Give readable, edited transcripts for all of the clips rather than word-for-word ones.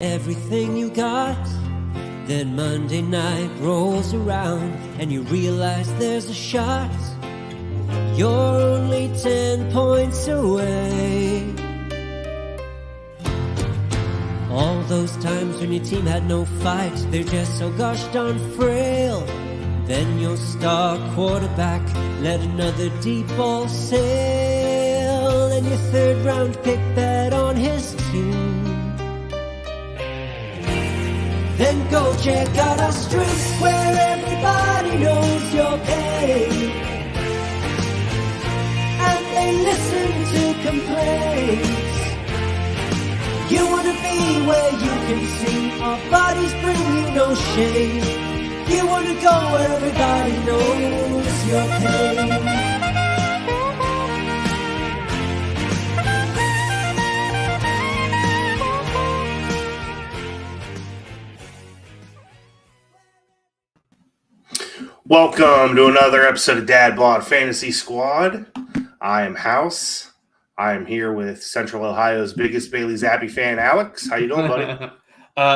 Everything you got. Then Monday night rolls around and you realize there's a shot. You're only 10 points away. All those times when your team had no fight, they're just so gosh darn frail. Then your star quarterback let another deep ball sail, and your third round pick bet on his team. Then go check out our streets where everybody knows your pain, and they listen to complaints. You wanna be where you can see our bodies bring you no shame. You wanna go where everybody knows your pain. Welcome to another episode of Dad Bod Fantasy Squad. I am House. I am here with Central Ohio's biggest Bailey Zappi fan, Alex. How you doing, buddy?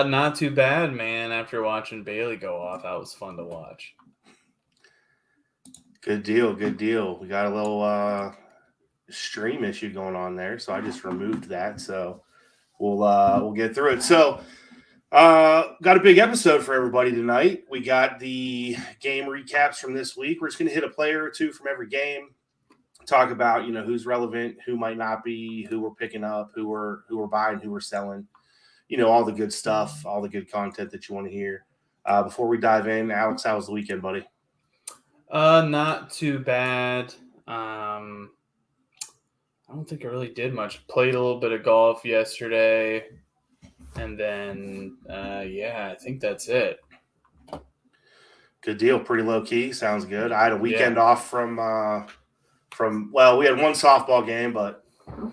Not too bad, man. After watching Bailey go off, that was fun to watch. Good deal, good deal. We got a little stream issue going on there, so I just removed that. So we'll get through it. So got a big episode for everybody tonight. We got the game recaps from this week. We're just going to hit a player or two from every game. Talk about, who's relevant, who might not be, who we're picking up, who we're buying, who we're selling. All the good stuff, all the good content that you want to hear. Before we dive in, Alex, how was the weekend, buddy? Not too bad. I don't think I really did much. Played a little bit of golf yesterday. And then, I think that's it. Good deal. Pretty low key. Sounds good. I had a weekend off from we had one softball game, but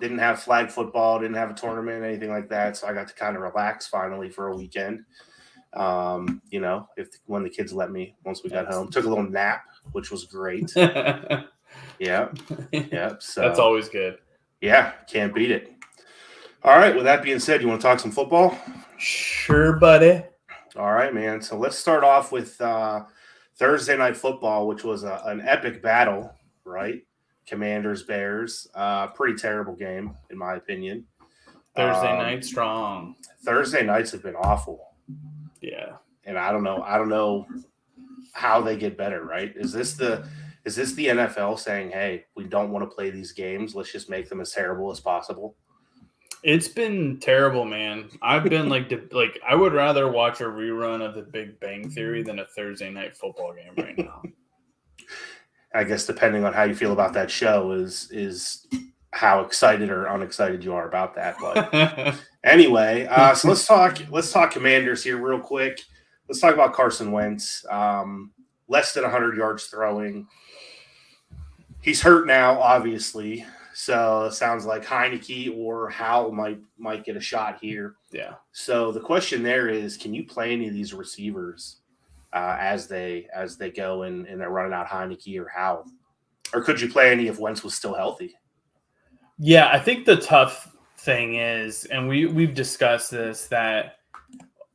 didn't have flag football, didn't have a tournament, anything like that. So I got to kind of relax finally for a weekend. When the kids let me, once we got home, took a little nap, which was great. Yeah. So that's always good. Yeah. Can't beat it. All right. With that being said, you want to talk some football? Sure, buddy. All right, man. So let's start off with Thursday Night Football, which was an epic battle, right? Commanders, Bears. Pretty terrible game, in my opinion. Thursday night strong. Thursday nights have been awful. Yeah. And I don't know how they get better, right? Is this the NFL saying, hey, we don't want to play these games. Let's just make them as terrible as possible? It's been terrible, man. I've been I would rather watch a rerun of The Big Bang Theory than a Thursday Night Football game right now. I guess depending on how you feel about that show is how excited or unexcited you are about that. But anyway, so let's talk Commanders here real quick. Let's talk about Carson Wentz. Less than 100 yards throwing. He's hurt now, obviously. So it sounds like Heineke or Howell might get a shot here. Yeah. So the question there is, can you play any of these receivers as they go and they're running out Heineke or Howell? Or could you play any if Wentz was still healthy? Yeah, I think the tough thing is, and we've discussed this, that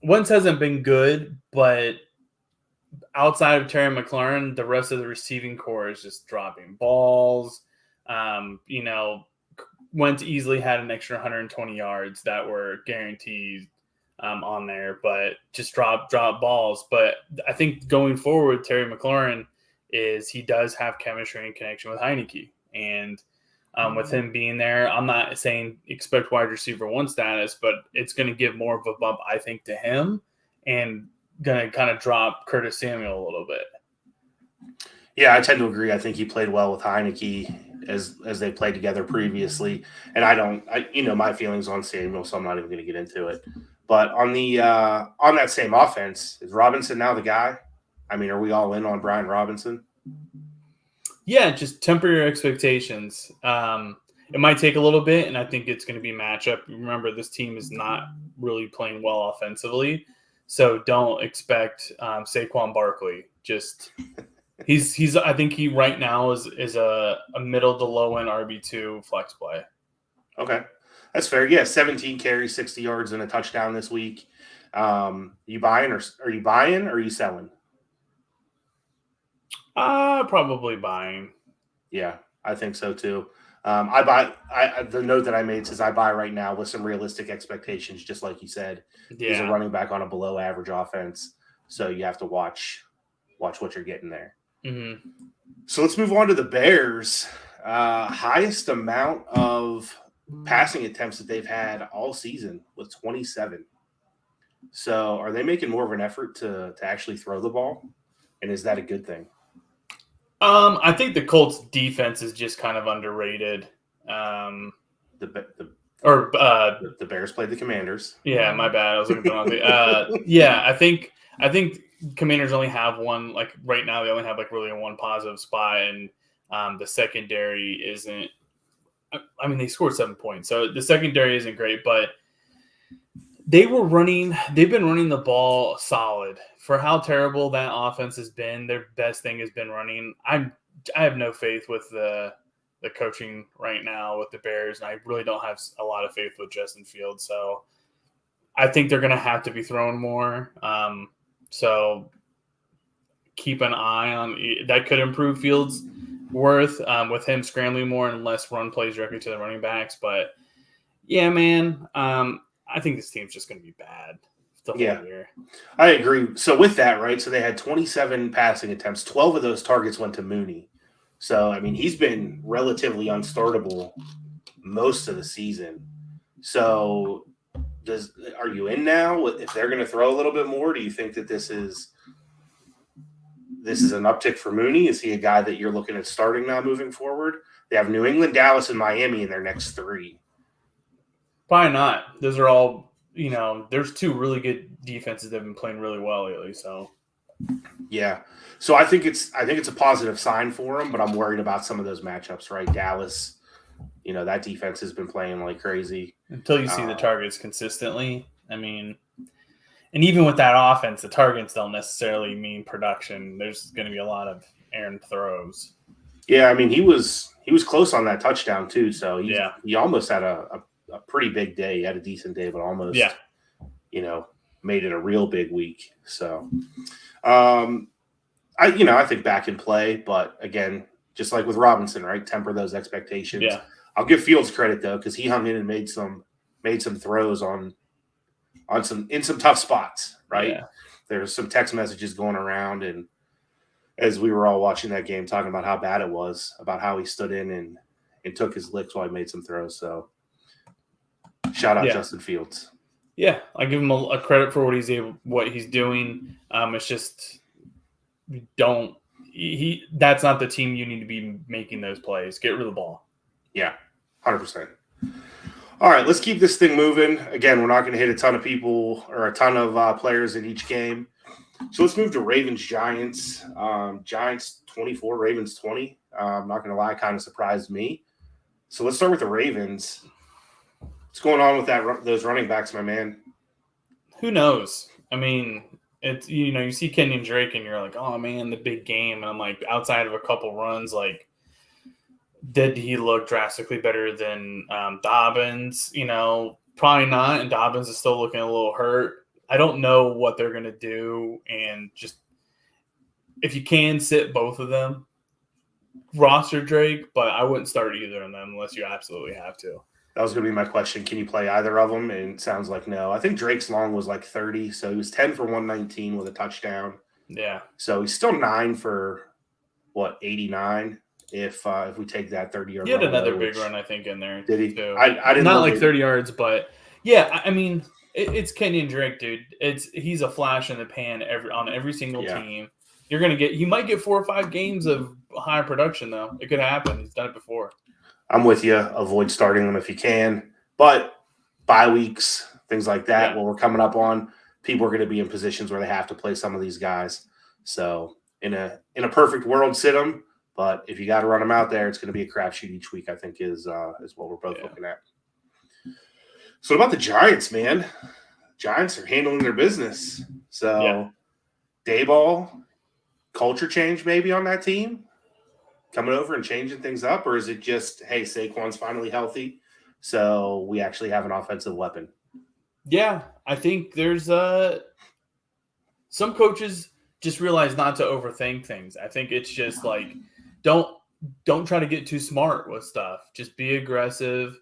Wentz hasn't been good, but outside of Terry McLaurin, the rest of the receiving core is just dropping balls. Wentz easily had an extra 120 yards that were guaranteed on there, but just drop balls. But I think going forward, Terry McLaurin he does have chemistry and connection with Heineke. And with him being there, I'm not saying expect wide receiver one status, but it's going to give more of a bump, I think, to him and going to kind of drop Curtis Samuel a little bit. Yeah, I tend to agree. I think he played well with Heineke as they played together previously. And my feelings on Samuel, so I'm not even going to get into it. But on that same offense, is Robinson now the guy? I mean, are we all in on Brian Robinson? Yeah, just temper your expectations. It might take a little bit, and I think it's going to be matchup. Remember, this team is not really playing well offensively, so don't expect Saquon Barkley. Just he's. I think he right now is a middle to low end RB2 flex play. Okay. That's fair. Yeah, 17 carries, 60 yards, and a touchdown this week. You buying or are you buying or are you selling? Probably buying. Yeah, I think so too. I buy. The note that I made says I buy right now with some realistic expectations, just like you said. He's a Yeah. running back on a below average offense, so you have to watch what you're getting there. Mm-hmm. So let's move on to the Bears. Highest amount of passing attempts that they've had all season with 27. So are they making more of an effort to actually throw the ball? And is that a good thing? I think the Colts defense is just kind of underrated. The Bears played the Commanders. Yeah, my bad. I was looking at the yeah, I think Commanders only have one, like right now they only have like really one positive spot, and the secondary isn't. I mean, they scored 7 points, so the secondary isn't great, but they've been running the ball solid for how terrible that offense has been. Their best thing has been running. I have no faith with the coaching right now with the Bears, and I really don't have a lot of faith with Justin Fields. So I think they're going to have to be throwing more. So keep an eye on that. Could improve Fields' worth with him scrambling more and less run plays directly to the running backs. But yeah, man, I think this team's just going to be bad the whole year. I agree. So with that, right, so they had 27 passing attempts. 12 of those targets went to Mooney. So, I mean, he's been relatively unstartable most of the season. So are you in now? If they're going to throw a little bit more, do you think that this is an uptick for Mooney? Is he a guy that you're looking at starting now moving forward? They have New England, Dallas, and Miami in their next 3. Probably not. Those are all, there's 2 really good defenses that have been playing really well lately. So, yeah. So I think it's a positive sign for them, but I'm worried about some of those matchups, right? Dallas, that defense has been playing like crazy. Until you see the targets consistently. I mean, and even with that offense, the targets don't necessarily mean production. There's going to be a lot of errant throws. Yeah, I mean, he was close on that touchdown too. So he almost had a pretty big day. He had a decent day, but almost, made it a real big week. So, I think back in play, but again, just like with Robinson, right? Temper those expectations. Yeah. I'll give Fields credit though, because he hung in and made some throws in some tough spots, right? Yeah. There's some text messages going around, and as we were all watching that game, talking about how bad it was, about how he stood in and took his licks while he made some throws. So shout out Justin Fields. Yeah, I give him a credit for what he's doing. It's just that's not the team you need to be making those plays. Get rid of the ball. Yeah, 100%. All right, let's keep this thing moving. Again, we're not going to hit a ton of people or a ton of players in each game. So let's move to Ravens-Giants. Giants 24, Ravens 20. I'm not going to lie, kind of surprised me. So let's start with the Ravens. What's going on with those running backs, my man? Who knows? I mean, it's you see Kenyon Drake and you're like, oh man, the big game. And I'm like, outside of a couple runs, like, did he look drastically better than Dobbins? Probably not. And Dobbins is still looking a little hurt. I don't know what they're going to do. And just if you can sit both of them, roster Drake, but I wouldn't start either of them unless you absolutely have to. That was going to be my question. Can you play either of them? And it sounds like no. I think Drake's long was like 30, so he was 10 for 119 with a touchdown. Yeah. So he's still 9 for, 89 if we take that 30-yard run. He had another big run, I think, in there. Did he? Too. I didn't Not like 30 yards, but yeah, I mean, it's Kenyon Drake, dude. He's a flash in the pan on every single team. You might get 4 or 5 games of high production, though. It could happen. He's done it before. I'm with you. Avoid starting them if you can. But bye weeks, things like that, what we're coming up on, people are going to be in positions where they have to play some of these guys. So in a perfect world, sit them. But if you got to run them out there, it's going to be a crapshoot each week, I think, is what we're both looking at. So what about the Giants, man? Giants are handling their business. So Dayball, culture change maybe on that team? Coming over and changing things up, or is it just, hey, Saquon's finally healthy, So we actually have an offensive weapon. Yeah, I think there's some coaches just realize not to overthink things. I think it's just like don't try to get too smart with stuff. Just be aggressive.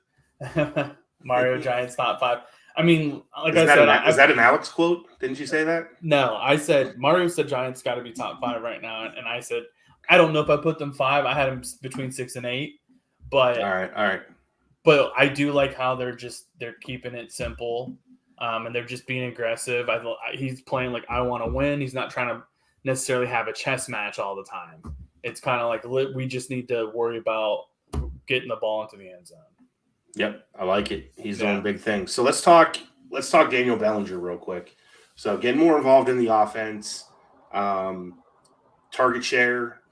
Mario Giants top 5. I mean, like I said, is that an Alex quote? Didn't you say that? No, I said Mario said Giants got to be top 5 right now, and I said I don't know if I put them 5. I had them between 6 and 8, but all right. But I do like how they're keeping it simple, and they're just being aggressive. He's playing like I want to win. He's not trying to necessarily have a chess match all the time. It's kind of like we just need to worry about getting the ball into the end zone. Yep, I like it. He's doing big things. So let's talk Daniel Bellinger real quick. So getting more involved in the offense. Target share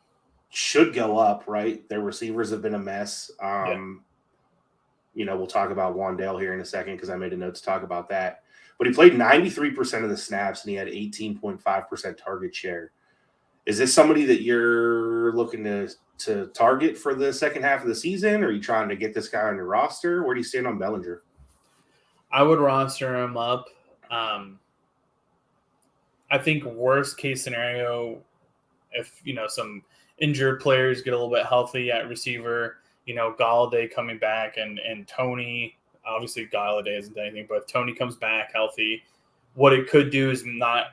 should go up, right? Their receivers have been a mess. We'll talk about Wan'Dale here in a second because I made a note to talk about that. But he played 93% of the snaps and he had 18.5% target share. Is this somebody that you're looking to target for the second half of the season? Or are you trying to get this guy on your roster? Where do you stand on Bellinger? I would roster him up. I think worst case scenario, if some injured players get a little bit healthy at receiver, Galladay coming back and Tony, obviously Galladay isn't anything, but if Tony comes back healthy, what it could do is not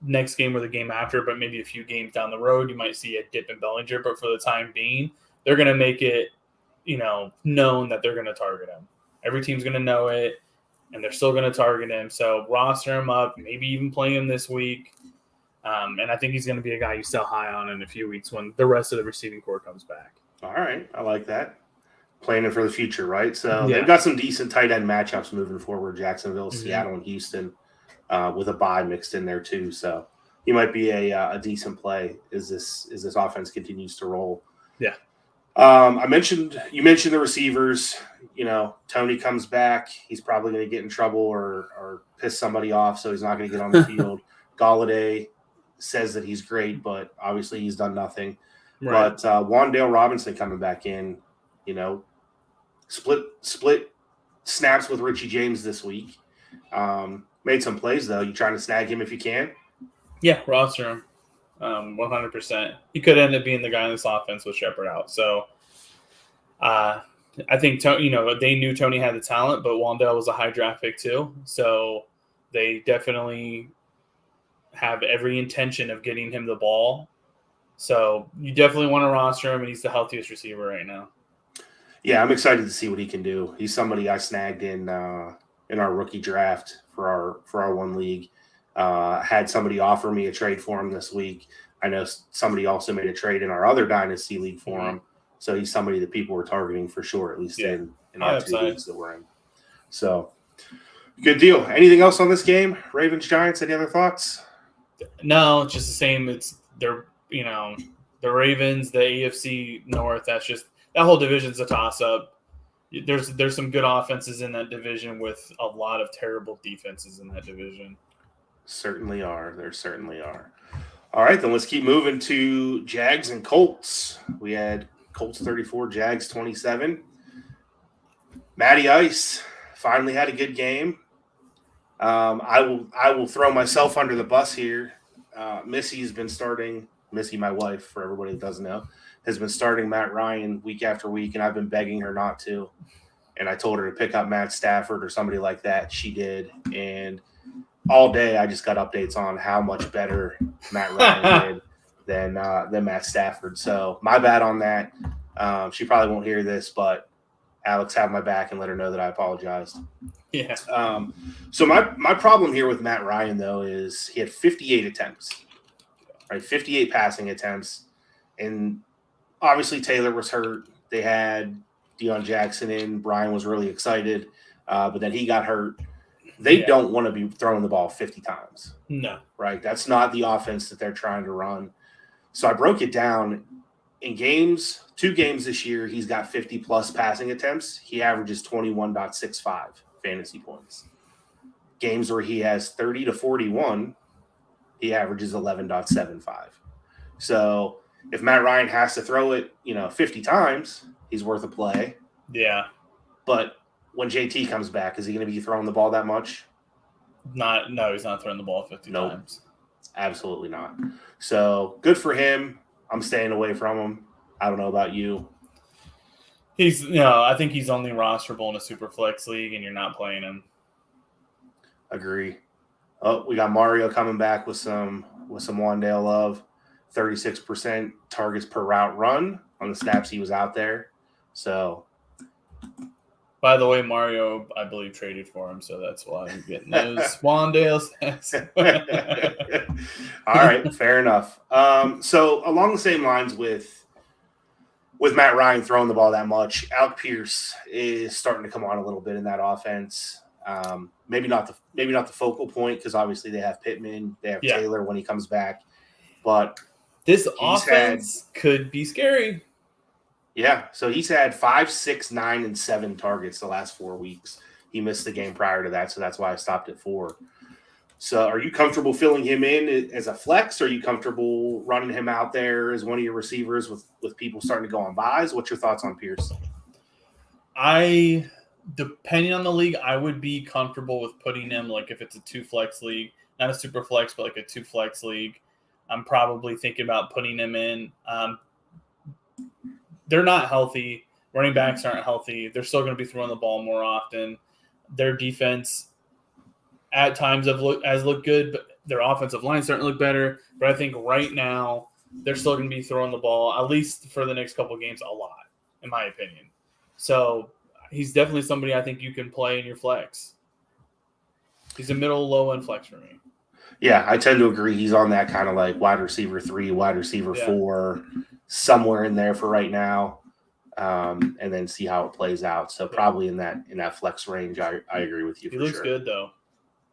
next game or the game after, but maybe a few games down the road, you might see a dip in Bellinger. But for the time being, they're going to make it, known that they're going to target him. Every team's going to know it, and they're still going to target him. So roster him up, maybe even play him this week. And I think he's going to be a guy you sell high on in a few weeks when the rest of the receiving core comes back. All right. I like that. Planning for the future, right? So they've got some decent tight end matchups moving forward. Jacksonville, Seattle, and Houston with a bye mixed in there too. So he might be a decent play as this offense continues to roll. Yeah. You mentioned the receivers. Tony comes back. He's probably going to get in trouble or piss somebody off, so he's not going to get on the field. Galladay says that he's great, but obviously he's done nothing. Right. But Wan'Dale Robinson coming back in, split snaps with Richie James this week. Made some plays, though. You trying to snag him if you can? Yeah, roster him 100%. He could end up being the guy in this offense with Shepard out. So I think, they knew Tony had the talent, but Wan'Dale was a high draft pick too. So they definitely have every intention of getting him the ball. So you definitely want to roster him, and he's the healthiest receiver right now. Yeah, I'm excited to see what he can do. He's somebody I snagged in our rookie draft for our one league. Had somebody offer me a trade for him this week. I know somebody also made a trade in our other dynasty league for him. So he's somebody that people were targeting for sure, at least in our two leagues that we're in. So good deal. Anything else on this game? Ravens, Giants, any other thoughts? No, it's just the same. The Ravens, the AFC North, that whole division's a toss-up. There's some good offenses in that division with a lot of terrible defenses in that division. Certainly are. There certainly are. All right, then let's keep moving to Jags and Colts. We had Colts 34, Jags 27. Matty Ice finally had a good game. I will throw myself under the bus here. Missy's been starting. Missy, my wife, for everybody that doesn't know, has been starting Matt Ryan week after week, and I've been begging her not to. And I told her to pick up Matt Stafford or somebody like that. She did. And all day I just got updates on how much better Matt Ryan did than Matt Stafford. So my bad on that. She probably won't hear this, but Alex, have my back and let her know that I apologized. Yeah. So my problem here with Matt Ryan, though, is he had 58 attempts, right? 58 passing attempts. And obviously Taylor was hurt. They had Deion Jackson in. Brian was really excited, but then he got hurt. They don't want to be throwing the ball 50 times. No. Right? That's not the offense that they're trying to run. So I broke it down. In two games this year, he's got 50-plus passing attempts. He averages 21.65 fantasy points. Games where he has 30 to 41, he averages 11.75. So if Matt Ryan has to throw it, 50 times, he's worth a play. Yeah. But when JT comes back, is he going to be throwing the ball that much? No, he's not throwing the ball 50 Nope. times. Absolutely not. So good for him. I'm staying away from him. I don't know about you. I think he's only rosterable in a super flex league, and you're not playing him. Agree. Oh, we got Mario coming back with some Wandale love. 36% targets per route run on the snaps he was out there. So, by the way, Mario, I believe, traded for him, so that's why I'm getting those Wandale stats. All right, fair enough. So along the same lines with Matt Ryan throwing the ball that much, Alec Pierce is starting to come on a little bit in that offense. Maybe not the focal point because obviously they have Pittman, they have Taylor when he comes back, but this offense could be scary. Yeah, so he's had 5, 6, 9, and 7 targets the last 4 weeks. He missed the game prior to that, so that's why I stopped at 4. So are you comfortable filling him in as a flex? Or are you comfortable running him out there as one of your receivers with people starting to go on buys? What's your thoughts on Pierce? Depending on the league, I would be comfortable with putting him, like if it's a 2-flex league, not a super flex, but like a 2-flex league. I'm probably thinking about putting him in. They're not healthy. Running backs aren't healthy. They're still going to be throwing the ball more often. Their defense at times has looked good, but their offensive line starting to look better. But I think right now they're still going to be throwing the ball, at least for the next couple of games, a lot, in my opinion. So he's definitely somebody I think you can play in your flex. He's a middle, low-end flex for me. Yeah, I tend to agree. He's on that kind of like wide receiver 3, wide receiver 4, somewhere in there for right now, and then see how it plays out. So probably in that flex range, I agree with you. He looks good though.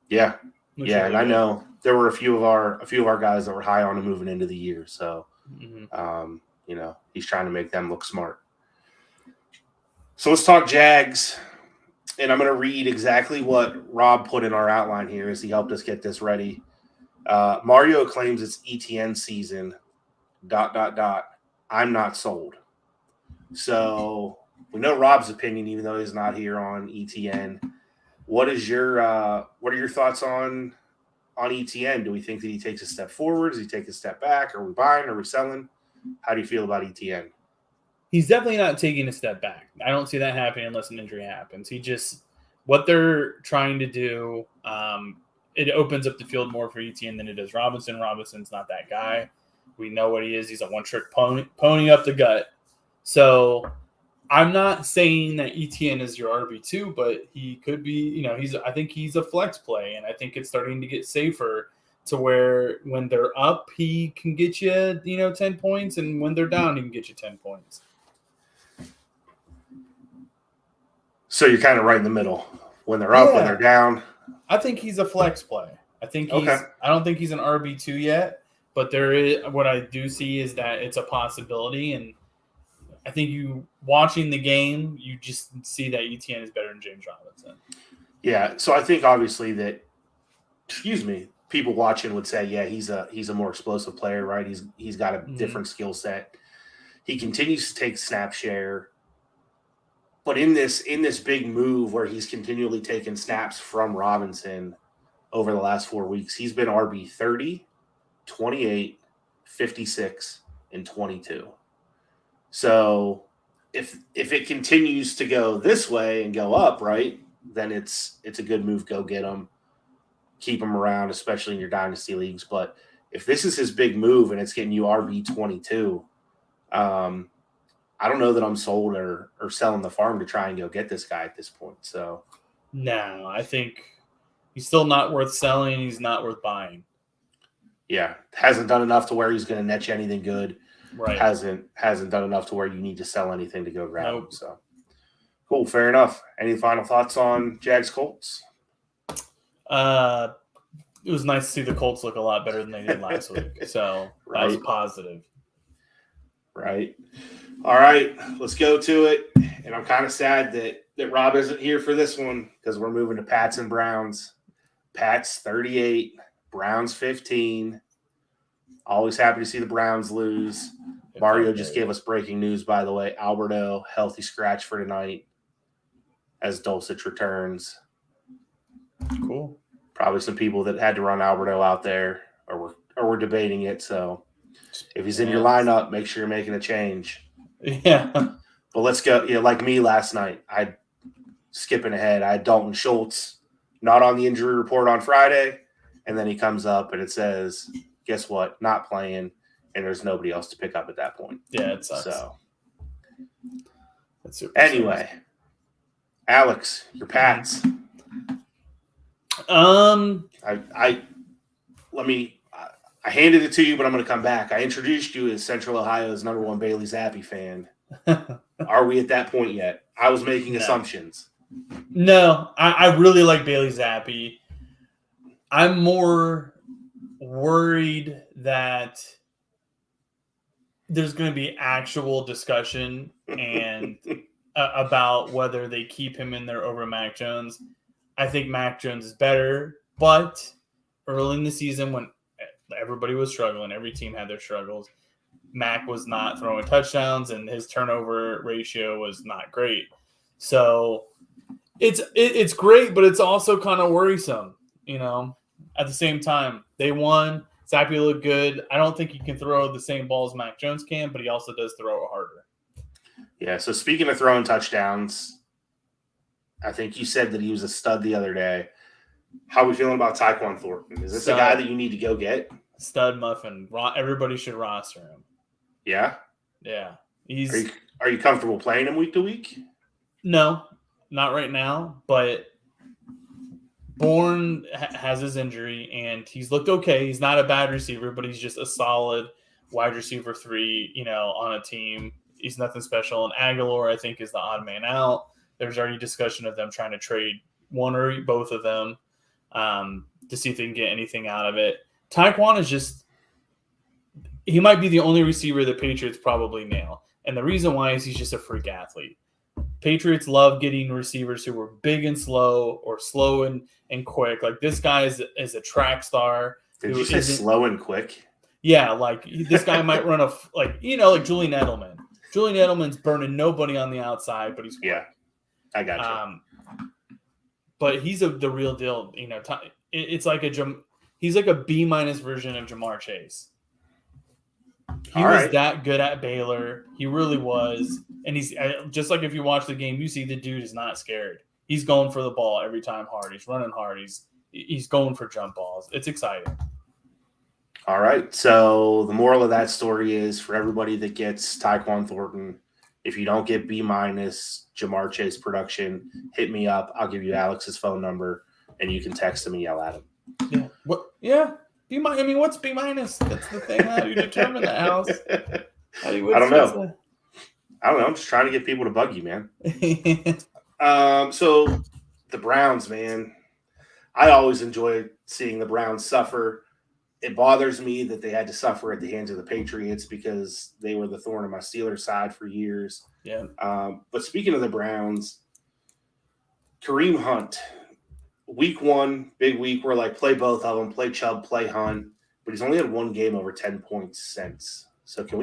Yeah, really and I know there were a few of our guys that were high on him moving into the year. So, he's trying to make them look smart. So let's talk Jags. And I'm going to read exactly what Rob put in our outline here as he helped us get this ready. Mario claims it's ETN season, ... I'm not sold. So we know Rob's opinion, even though he's not here on ETN. What are your thoughts on ETN? Do we think that he takes a step forward? Does he take a step back? Are we buying? Are we selling? How do you feel about ETN? He's definitely not taking a step back. I don't see that happening unless an injury happens. What they're trying to do, it opens up the field more for ETN than it does Robinson. Robinson's not that guy. We know what he is. He's a one-trick pony up the gut. So I'm not saying that ETN is your RB2, but he could be, I think he's a flex play, and I think it's starting to get safer to where when they're up, he can get you, 10 points, and when they're down, he can get you 10 points. So you're kind of right in the middle. When they're up, when they're down. I think he's a flex play. I don't think he's an RB2 yet, but what I do see is that it's a possibility. And I think watching the game, you just see that ETN is better than James Robinson. Yeah. So I think obviously that, people watching would say, yeah, he's a more explosive player, right? He's got a different skill set. He continues to take snap share. But in this big move where he's continually taken snaps from Robinson over the last 4 weeks, he's been RB 30, 28, 56, and 22. So if it continues to go this way and go up, right, then it's a good move. Go get him, keep him around, especially in your dynasty leagues. But if this is his big move and it's getting you RB 22, I don't know that I'm sold or selling the farm to try and go get this guy at this point. So, no, I think he's still not worth selling. He's not worth buying. Yeah, hasn't done enough to where he's going to net you anything good. Right. Hasn't done enough to where you need to sell anything to go grab him. So, cool, fair enough. Any final thoughts on Jags Colts? It was nice to see the Colts look a lot better than they did last week. So that was positive. Right. All right, let's go to it. And I'm kind of sad that Rob isn't here for this one because we're moving to Pats and Browns. Pats 38, Browns 15. Always happy to see the Browns lose. Mario just gave us breaking news, by the way. Alberto, healthy scratch for tonight. as Dulcich returns. Cool. Probably some people that had to run Alberto out there or were debating it. So if he's in your lineup, make sure you're making a change. Yeah. But let's go. Like me last night, I skipping ahead. I had Dalton Schultz not on the injury report on Friday, and then he comes up and it says, "Guess what? Not playing," and there's nobody else to pick up at that point. Yeah, it sucks. So that's super anyway, Alex, your Pats. I handed it to you, but I'm going to come back. I introduced you as Central Ohio's #1 Bailey Zappi fan. Are we at that point yet? I was making assumptions. No, I really like Bailey Zappi. I'm more worried that there's going to be actual discussion and about whether they keep him in there over Mac Jones. I think Mac Jones is better, but early in the season when everybody was struggling, every team had their struggles, Mac was not throwing touchdowns and his turnover ratio was not great. So it's great, but it's also kind of worrisome, At the same time, they won. Zappi looked good. I don't think he can throw the same ball as Mac Jones can, but he also does throw it harder. Yeah, so speaking of throwing touchdowns, I think you said that he was a stud the other day. How are we feeling about Tyquan Thornton? Is this a guy that you need to go get? Stud muffin. Everybody should roster him. Yeah? Yeah. Are you comfortable playing him week to week? No, not right now. But Bourne has his injury, and he's looked okay. He's not a bad receiver, but he's just a solid wide receiver 3, on a team. He's nothing special. And Aguilar, I think, is the odd man out. There's already discussion of them trying to trade one or both of them to see if they can get anything out of it. Tyquan is he might be the only receiver the Patriots probably nail. And the reason why is he's just a freak athlete. Patriots love getting receivers who are big and slow or slow and quick. Like this guy is a track star. Did you say slow and quick? Yeah, like this guy might run like Julian Edelman. Julian Edelman's burning nobody on the outside, but he's quick. Yeah. I got you. But he's the real deal. It's like he's like a B- version of Jamar Chase. He was that good at Baylor. He really was. And he's just like if you watch the game, you see the dude is not scared. He's going for the ball every time hard. He's running hard. He's going for jump balls. It's exciting. All right. So the moral of that story is for everybody that gets Tyquan Thornton, if you don't get B- Jamar Chase production, hit me up. I'll give you Alex's phone number, and you can text him and yell at him. Yeah. What? Yeah. B-. I mean, what's B-? That's the thing. How do you determine that, House? I don't know. I'm just trying to get people to bug you, man. So the Browns, man. I always enjoy seeing the Browns suffer. It bothers me that they had to suffer at the hands of the Patriots because they were the thorn in my Steelers side for years. Yeah. But speaking of the Browns, Kareem Hunt, week 1, big week. We're like, play both of them, play Chubb, play Hunt. But he's only had one game over 10 points since. So can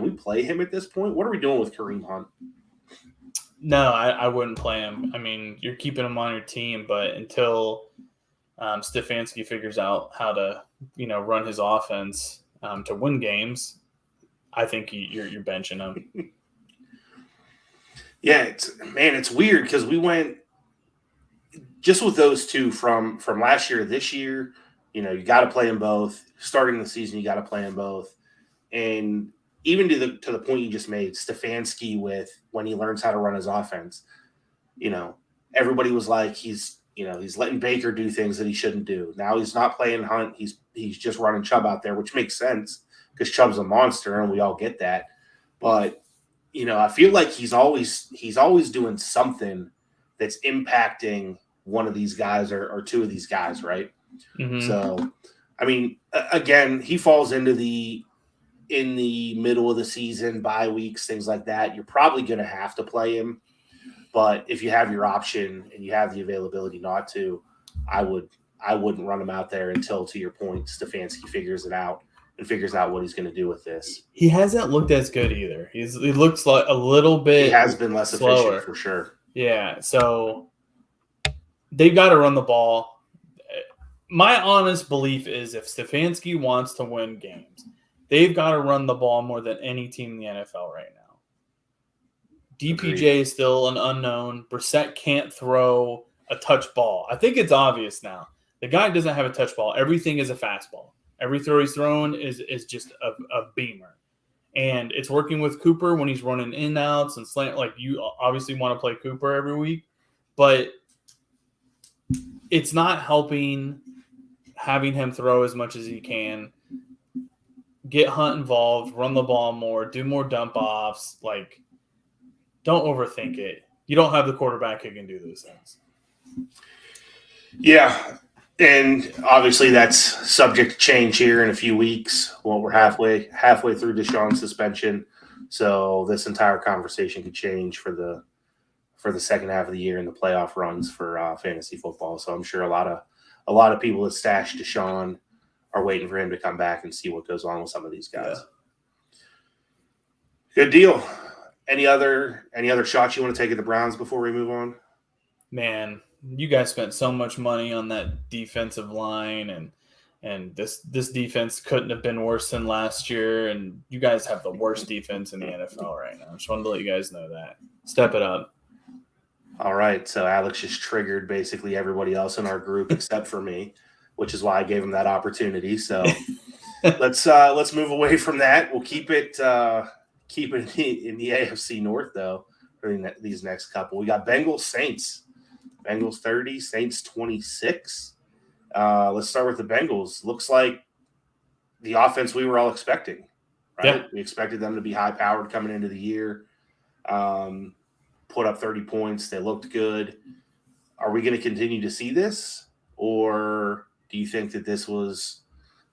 we play him at this point? What are we doing with Kareem Hunt? No, I wouldn't play him. I mean, you're keeping him on your team, but until Stefanski figures out how to, run his offense to win games, I think you're benching him. Yeah, it's weird because we went just with those two from last year to this year. You got to play them both. Starting the season, you got to play them both, and even to the point you just made, Stefanski with when he learns how to run his offense. Everybody was like he's letting Baker do things that he shouldn't do. Now he's not playing Hunt. He's just running Chubb out there, which makes sense because Chubb's a monster and we all get that. But, I feel like he's always doing something that's impacting one of these guys or two of these guys, right? Mm-hmm. So, I mean, again, he falls in the middle of the season, bye weeks, things like that. You're probably going to have to play him. But if you have your option and you have the availability not to, I wouldn't run him out there until, to your point, Stefanski figures it out and figures out what he's going to do with this. He hasn't looked as good either. He looks like a little bit. He has been less slower. efficient for sure. Yeah, so they've got to run the ball. My honest belief is if Stefanski wants to win games, they've got to run the ball more than any team in the NFL right now. DPJ Agreed. is still an unknown. Brissett can't throw a touch ball. I think it's obvious now. The guy doesn't have a touch ball. Everything is a fastball. Every throw he's throwing is just a beamer. And it's working with Cooper when he's running in outs and slant. Like, you obviously want to play Cooper every week, but it's not helping having him throw as much as he can. Get Hunt involved, run the ball more, do more dump offs. Like, don't overthink it. You don't have the quarterback who can do those things. Yeah. And obviously that's subject to change here in a few weeks. Well, we're halfway through Deshaun's suspension. So this entire conversation could change for the second half of the year and the playoff runs for fantasy football. So I'm sure a lot of people that stashed Deshaun are waiting for him to come back and see what goes on with some of these guys. Yeah. Good deal. Any other shots you want to take at the Browns before we move on? Man, you guys spent so much money on that defensive line, and this defense couldn't have been worse than last year. And you guys have the worst defense in the NFL right now. I just wanted to let you guys know that. Step it up. All right. So Alex just triggered basically everybody else in our group except for me, which is why I gave him that opportunity. So let's move away from that. We'll keep it in the AFC North though for these next couple. We got Bengals Saints. Bengals 30, Saints 26. Let's start with the Bengals. Looks like the offense we were all expecting, right? Yeah. We expected them to be high-powered coming into the year, put up 30 points. They looked good. Are we going to continue to see this, or do you think that this was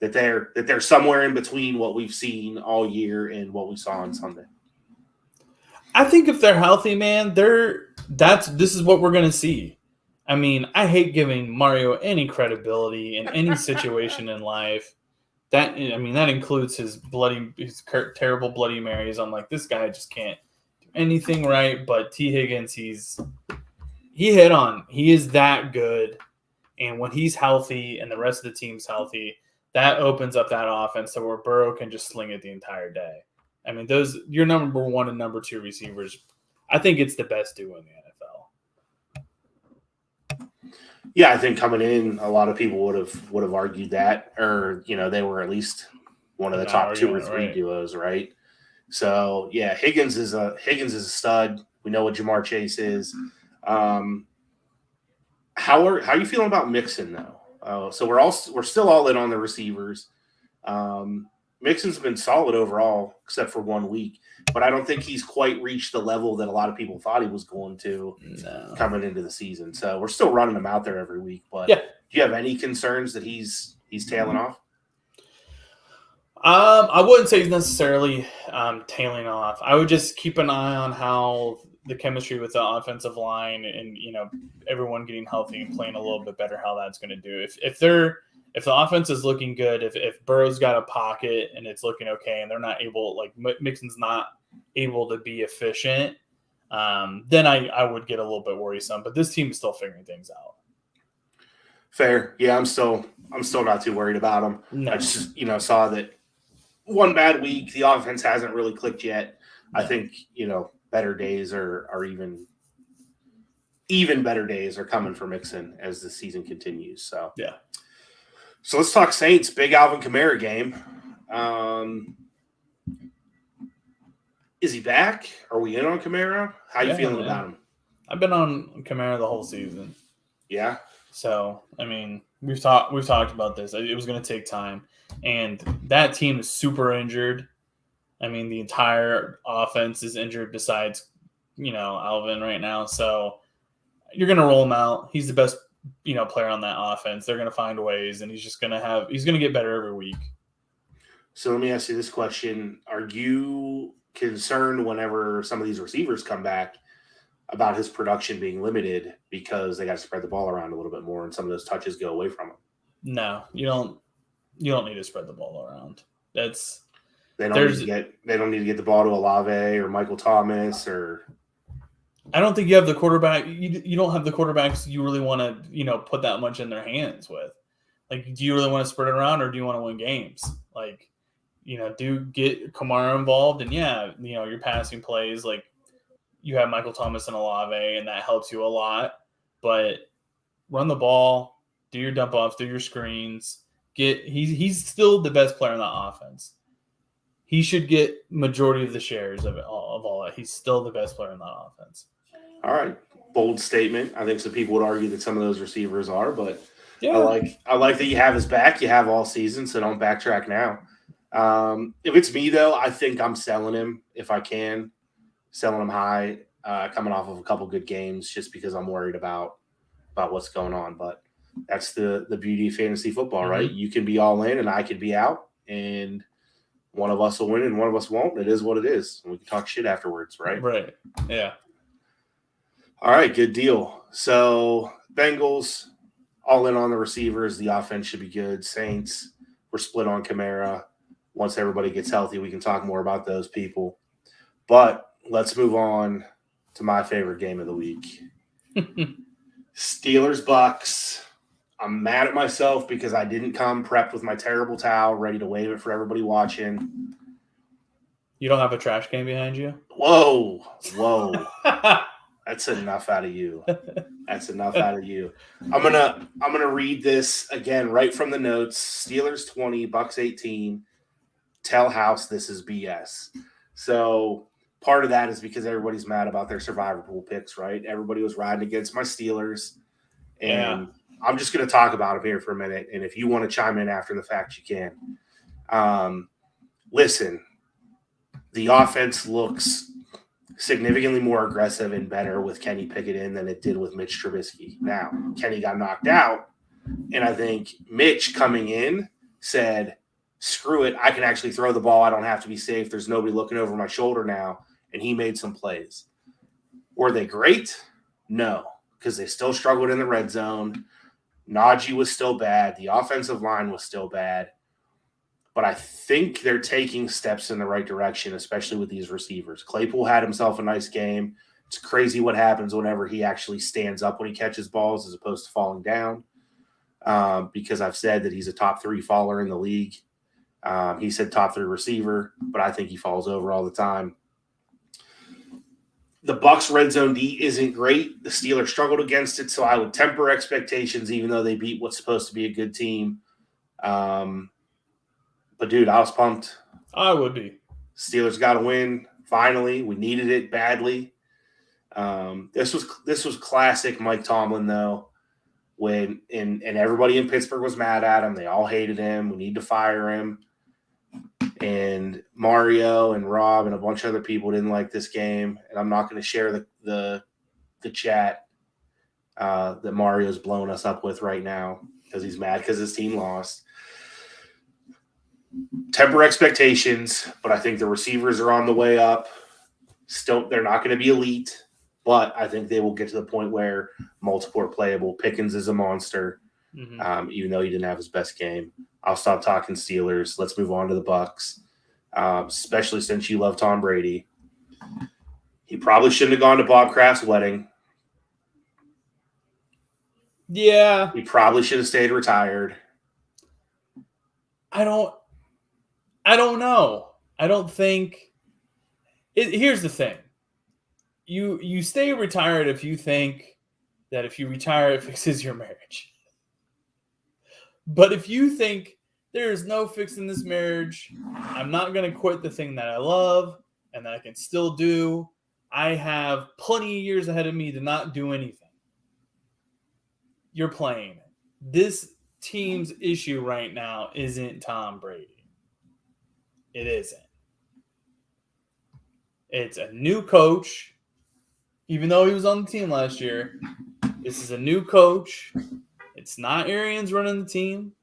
that they're somewhere in between what we've seen all year and what we saw on Sunday? I think if they're healthy, man, this is what we're going to see. I mean, I hate giving Mario any credibility in any situation in life. That includes his terrible Bloody Marys. I'm like, this guy just can't do anything right. But T. Higgins, he is that good. And when he's healthy and the rest of the team's healthy, that opens up that offense so where Burrow can just sling it the entire day. I mean, your number one and number two receivers, I think it's the best duo in the NFL. Yeah, I think coming in, a lot of people would have argued that, or they were at least one of the top two or three duos, right? So yeah, Higgins is a stud. We know what Jamar Chase is. How are you feeling about Mixon though? So we're still all in on the receivers. Mixon's been solid overall, except for 1 week. But I don't think he's quite reached the level that a lot of people thought he was going to coming into the season. So we're still running him out there every week. But do you have any concerns that he's tailing off? I wouldn't say he's necessarily tailing off. I would just keep an eye on how the chemistry with the offensive line and everyone getting healthy and playing a little bit better, how that's going to do. If the offense is looking good, if Burrow's got a pocket and it's looking okay and they're not able, like Mixon's not able to be efficient, then I would get a little bit worrisome. But this team is still figuring things out. Fair. Yeah, I'm still not too worried about them. No. I just saw that one bad week, the offense hasn't really clicked yet. No. I think better days are even better days are coming for Mixon as the season continues. So yeah. So let's talk Saints. Big Alvin Kamara game. Is he back? Are we in on Kamara? How you feeling about him? I've been on Kamara the whole season. Yeah. So I mean, we've talked about this. It was going to take time, and that team is super injured. I mean, the entire offense is injured besides Alvin right now. So you're going to roll him out. He's the best player on that offense. They're going to find ways, and he's going to get better every week. So let me ask you this question. Are you concerned whenever some of these receivers come back about his production being limited because they got to spread the ball around a little bit more and some of those touches go away from him? No, you don't need to spread the ball around. They don't need to get the ball to Olave or Michael Thomas or I don't think you have the quarterback. You don't have the quarterbacks you really want to, put that much in their hands with. Like, do you really want to spread it around, or do you want to win games? Like, do get Kamara involved, and your passing plays. Like, you have Michael Thomas and Olave, and that helps you a lot. But run the ball, do your dump offs, do your screens. He's still the best player in that offense. He should get majority of the shares of all that. He's still the best player in that offense. All right. Bold statement. I think some people would argue that some of those receivers are, but Yeah. I like that you have his back. You have all season, so don't backtrack now. If it's me, though, I think I'm selling him if I can. Selling him high, coming off of a couple good games, just because I'm worried about what's going on. But that's the beauty of fantasy football, right? You can be all in and I could be out, and one of us will win and one of us won't. It is what it is. And we can talk shit afterwards, right? Right. Yeah. All right, good deal. So Bengals all in on the receivers. The offense should be good. Saints, we're split on Kamara. Once everybody gets healthy, we can talk more about those people. But let's move on to my favorite game of the week. Steelers Bucks. I'm mad at myself because I didn't come prepped with my terrible towel, ready to wave it for everybody watching. You don't have a trash can behind you? Whoa. That's enough out of you. That's enough out of you. I'm gonna read this again right from the notes. Steelers 20, Bucks 18. Tell House this is BS. So part of that is because everybody's mad about their survivor pool picks, right? Everybody was riding against my Steelers. And I'm just going to talk about them here for a minute. And if you want to chime in after the fact, you can. Listen, the offense looks significantly more aggressive and better with Kenny Pickett in than it did with Mitch Trubisky. Now, Kenny got knocked out, and I think Mitch coming in said, screw it, I can actually throw the ball. I don't have to be safe. There's nobody looking over my shoulder now, and he made some plays. Were they great? No, because they still struggled in the red zone. Najee was still bad. The offensive line was still bad. But I think they're taking steps in the right direction, especially with these receivers. Claypool had himself a nice game. It's crazy what happens whenever he actually stands up when he catches balls as opposed to falling down, because I've said that he's a top 3 faller in the league. He said top 3 receiver, but I think he falls over all the time. The Bucs red zone D isn't great. The Steelers struggled against it, so I would temper expectations, even though they beat what's supposed to be a good team. But, dude, I was pumped. I would be. Steelers got to win. Finally, we needed it badly. This was classic Mike Tomlin, though, when and everybody in Pittsburgh was mad at him. They all hated him. We need to fire him. And Mario and Rob and a bunch of other people didn't like this game. And I'm not going to share the chat that Mario's blowing us up with right now because he's mad because his team lost. Temper expectations, but I think the receivers are on the way up. Still, they're not going to be elite, but I think they will get to the point where multiple are playable. Pickens is a monster, even though he didn't have his best game. I'll stop talking Steelers. Let's move on to the Bucs, especially since you love Tom Brady. He probably shouldn't have gone to Bob Kraft's wedding. Yeah. He probably should have stayed retired. I don't know. I don't think here's the thing. You stay retired if you think that if you retire it fixes your marriage. But if you think there is no fixing this marriage, I'm not going to quit the thing that I love and that I can still do. I have plenty of years ahead of me to not do anything. You're playing. This team's issue right now isn't Tom Brady. It isn't. It's a new coach. Even though he was on the team last year, this is a new coach. It's not Arians running the team.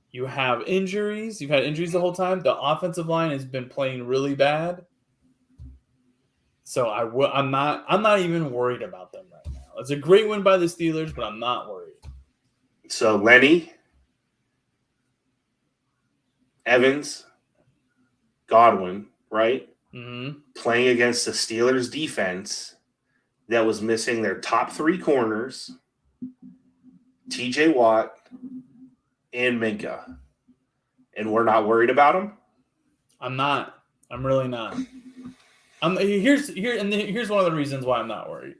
You have injuries. You've had injuries the whole time. The offensive line has been playing really bad. So I'm not even worried about them right now. It's a great win by the Steelers, but I'm not worried. So Lenny, Evans, Godwin, right? Mm-hmm. Playing against the Steelers defense that was missing their top 3 corners, TJ Watt and Minka. And we're not worried about them? I'm not. I'm really not. Here's one of the reasons why I'm not worried.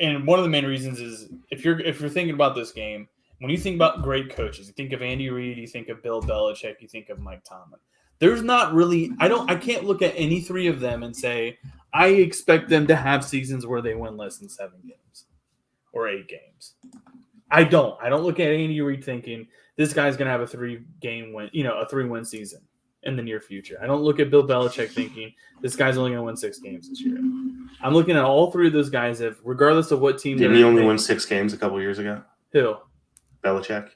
And one of the main reasons is if you're thinking about this game, when you think about great coaches, you think of Andy Reid, you think of Bill Belichick, you think of Mike Tomlin. There's not really I can't look at any 3 of them and say I expect them to have seasons where they win less than 7 games or 8 games. I don't look at Andy Reid thinking this guy's going to have a 3-game win, a 3-win season in the near future. I don't look at Bill Belichick thinking this guy's only going to win 6 games this year. I'm looking at all 3 of those guys regardless of what team. Didn't he only win 6 games a couple years ago? Who? Belichick?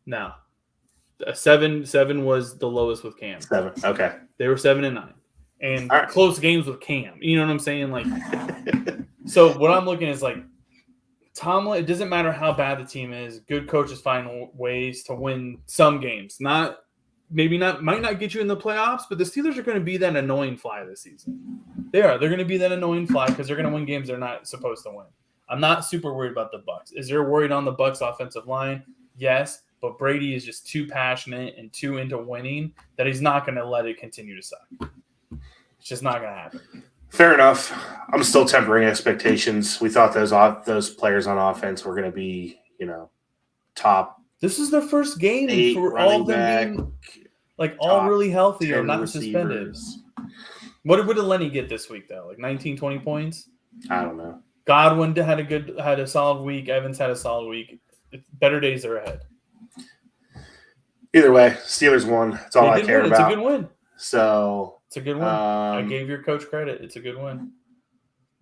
No. 7 was the lowest with Cam. 7. Okay. They were 7-9. And right. Close games with Cam. You know what I'm saying? Like, so what I'm looking is like Tomlin, it doesn't matter how bad the team is, good coaches find ways to win some games. Might not get you in the playoffs, but the Steelers are going to be that annoying fly this season. They are. They're going to be that annoying fly because they're going to win games they're not supposed to win. I'm not super worried about the Bucs. Is there worried on the Bucs offensive line? Yes, but Brady is just too passionate and too into winning that he's not going to let it continue to suck. It's just not going to happen. Fair enough. I'm still tempering expectations. We thought those players on offense were going to be, top. This is their first game 8 for all of them back, being all really healthy or not receivers. suspended. What did Lenny get this week though? Like 19, 20 points? I don't know. Godwin had a solid week. Evans had a solid week. Better days are ahead. Either way, Steelers won. That's all I care about. It's a good win. So it's a good win. I gave your coach credit. It's a good win.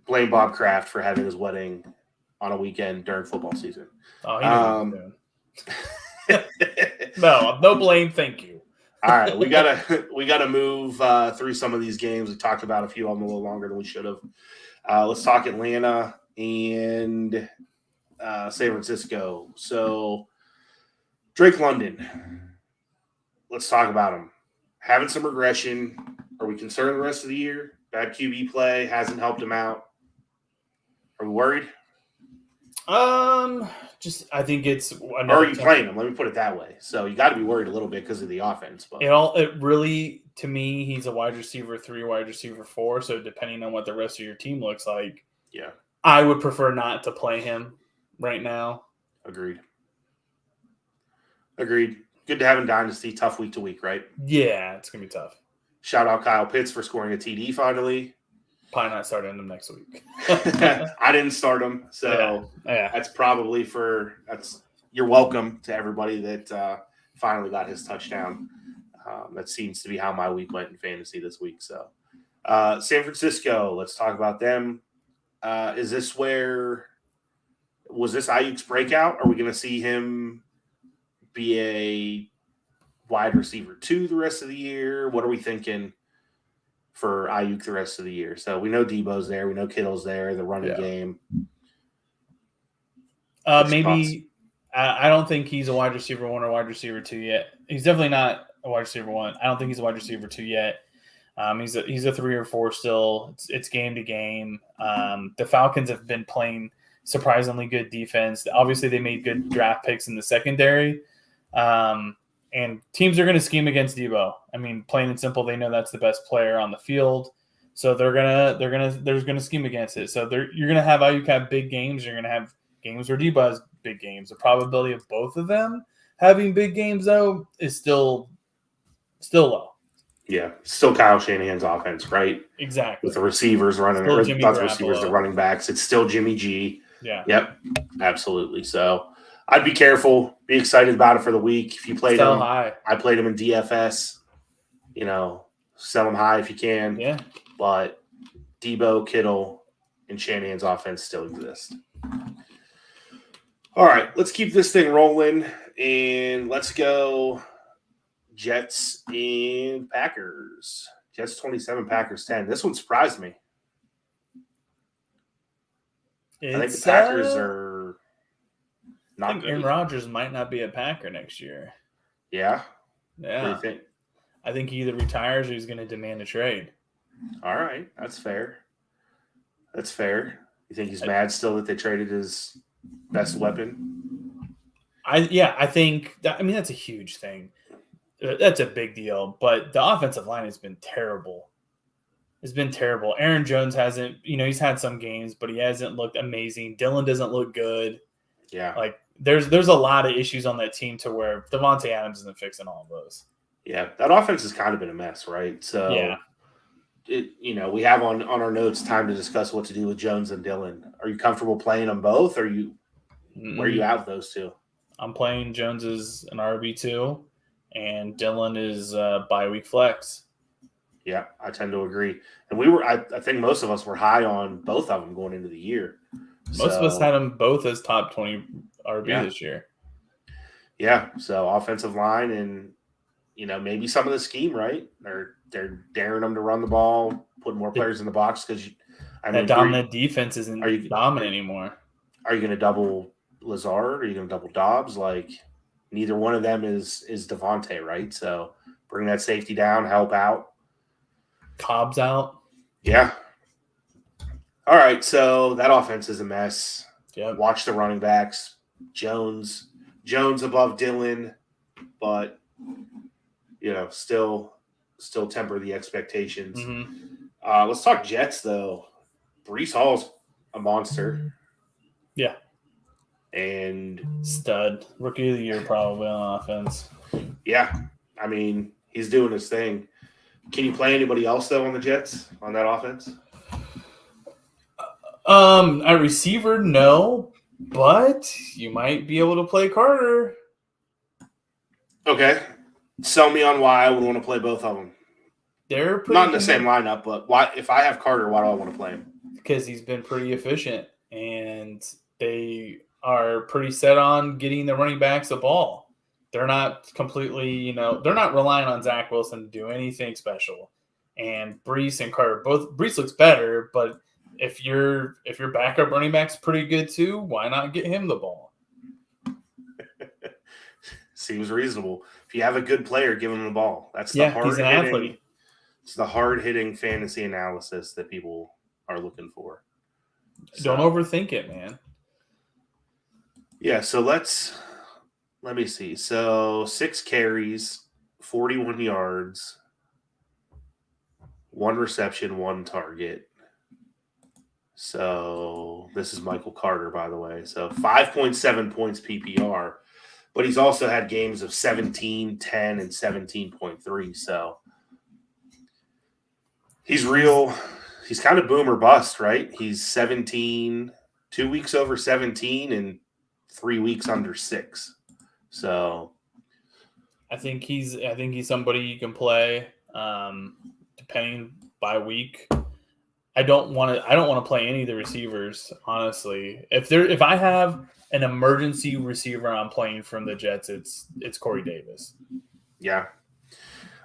Blame Bob Kraft for having his wedding on a weekend during football season. Oh, he knew what he was doing. No blame. Thank you. All right, we gotta move through some of these games. We talked about a few of them a little longer than we should have. Let's talk Atlanta and San Francisco. So Drake London. Let's talk about him. Having some regression. Are we concerned the rest of the year? Bad QB play hasn't helped him out. Are we worried? I think it's. Or are you playing him? Let me put it that way. So you got to be worried a little bit because of the offense. But it really, to me, he's a wide receiver 3, wide receiver 4. So depending on what the rest of your team looks like, yeah, I would prefer not to play him right now. Agreed. Good to have in Dynasty. Tough week to week, right? Yeah, it's gonna be tough. Shout out Kyle Pitts for scoring a TD finally. Probably not starting him next week. I didn't start him, so yeah. That's probably you're welcome to everybody that finally got his touchdown. That seems to be how my week went in fantasy this week. So San Francisco, let's talk about them. Was this Ayuk's breakout? Are we going to see him be a wide receiver 2 the rest of the year? What are we thinking for Ayuk the rest of the year? So we know Debo's there. We know Kittle's there. The running game. Maybe I don't think he's a wide receiver 1 or wide receiver 2 yet. He's definitely not a wide receiver 1. I don't think he's a wide receiver 2 yet. He's a 3 or 4 still. It's game to game. The Falcons have been playing surprisingly good defense. Obviously, they made good draft picks in the secondary. And teams are going to scheme against Debo. I mean, plain and simple, they know that's the best player on the field, so they're gonna scheme against it. So you're gonna have Ayuk have big games. You're gonna have games where Debo has big games. The probability of both of them having big games though is still low. Yeah, still Kyle Shanahan's offense, right? Exactly. With the receivers running, the running backs. It's still Jimmy G. Yeah. Yep. Absolutely. So I'd be careful. Be excited about it for the week. If you played him, high. I played him in DFS. Sell him high if you can. Yeah. But Debo, Kittle, and Shanahan's offense still exist. All right, let's keep this thing rolling, and let's go Jets and Packers. Jets 27, Packers 10. This one surprised me. I think the Packers are not I think Aaron Rodgers might not be a Packer next year. Yeah? Yeah. What do you think? I think he either retires or he's going to demand a trade. All right. That's fair. You think he's mad still that they traded his best weapon? I think that, I mean, that's a huge thing. That's a big deal. But the offensive line has been terrible. It's been terrible. Aaron Jones hasn't, he's had some games, but he hasn't looked amazing. Dylan doesn't look good. Yeah. Like there's a lot of issues on that team to where Devontae Adams isn't fixing all of those. Yeah, that offense has kind of been a mess, right? So Yeah. We have on our notes time to discuss what to do with Jones and Dylan. Are you comfortable playing them both? Or where are you at with those two? I'm playing Jones as an RB2, and Dylan is bye-week flex. Yeah, I tend to agree. And I think most of us were high on both of them going into the year. Most of us had them both as top 20 RB this year. Yeah, so offensive line and, maybe some of the scheme, right? They're daring them to run the ball, putting more players in the box because that dominant defense isn't dominant anymore. Are you going to double Lazard? Are you going to double Dobbs? Like, neither one of them is Devontae, right? So bring that safety down, help out. Cobb's out. Yeah. All right, so that offense is a mess. Yep. Watch the running backs. Jones above Dylan, but still temper the expectations. Mm-hmm. Let's talk Jets though. Breece Hall's a monster. Yeah. And stud. Rookie of the year probably on offense. Yeah. I mean, he's doing his thing. Can you play anybody else though on the Jets on that offense? A receiver, no, but you might be able to play Carter. Okay. Sell me on why I would want to play both of them. They're not in the same lineup, but why? If I have Carter, why do I want to play him? Because he's been pretty efficient, and they are pretty set on getting the running backs the ball. They're not completely, they're not relying on Zach Wilson to do anything special. And Breece and Carter, Breece looks better, but if your backup running back's pretty good too, why not get him the ball? Seems reasonable. If you have a good player, give him the ball. That's the he's an athlete. It's the hard-hitting fantasy analysis that people are looking for. Don't overthink it, man. Yeah, so let me see. So 6 carries, 41 yards, 1 reception, 1 target. So this is Michael Carter, by the way. So 5.7 points PPR, but he's also had games of 17, 10, and 17.3. So he's real. He's kind of boom or bust, right? He's 17, 2 weeks over 17, and 3 weeks under 6. So I think he's somebody you can play depending by week. I don't want to play any of the receivers, honestly. If I have an emergency receiver I'm playing from the Jets, it's Corey Davis. Yeah.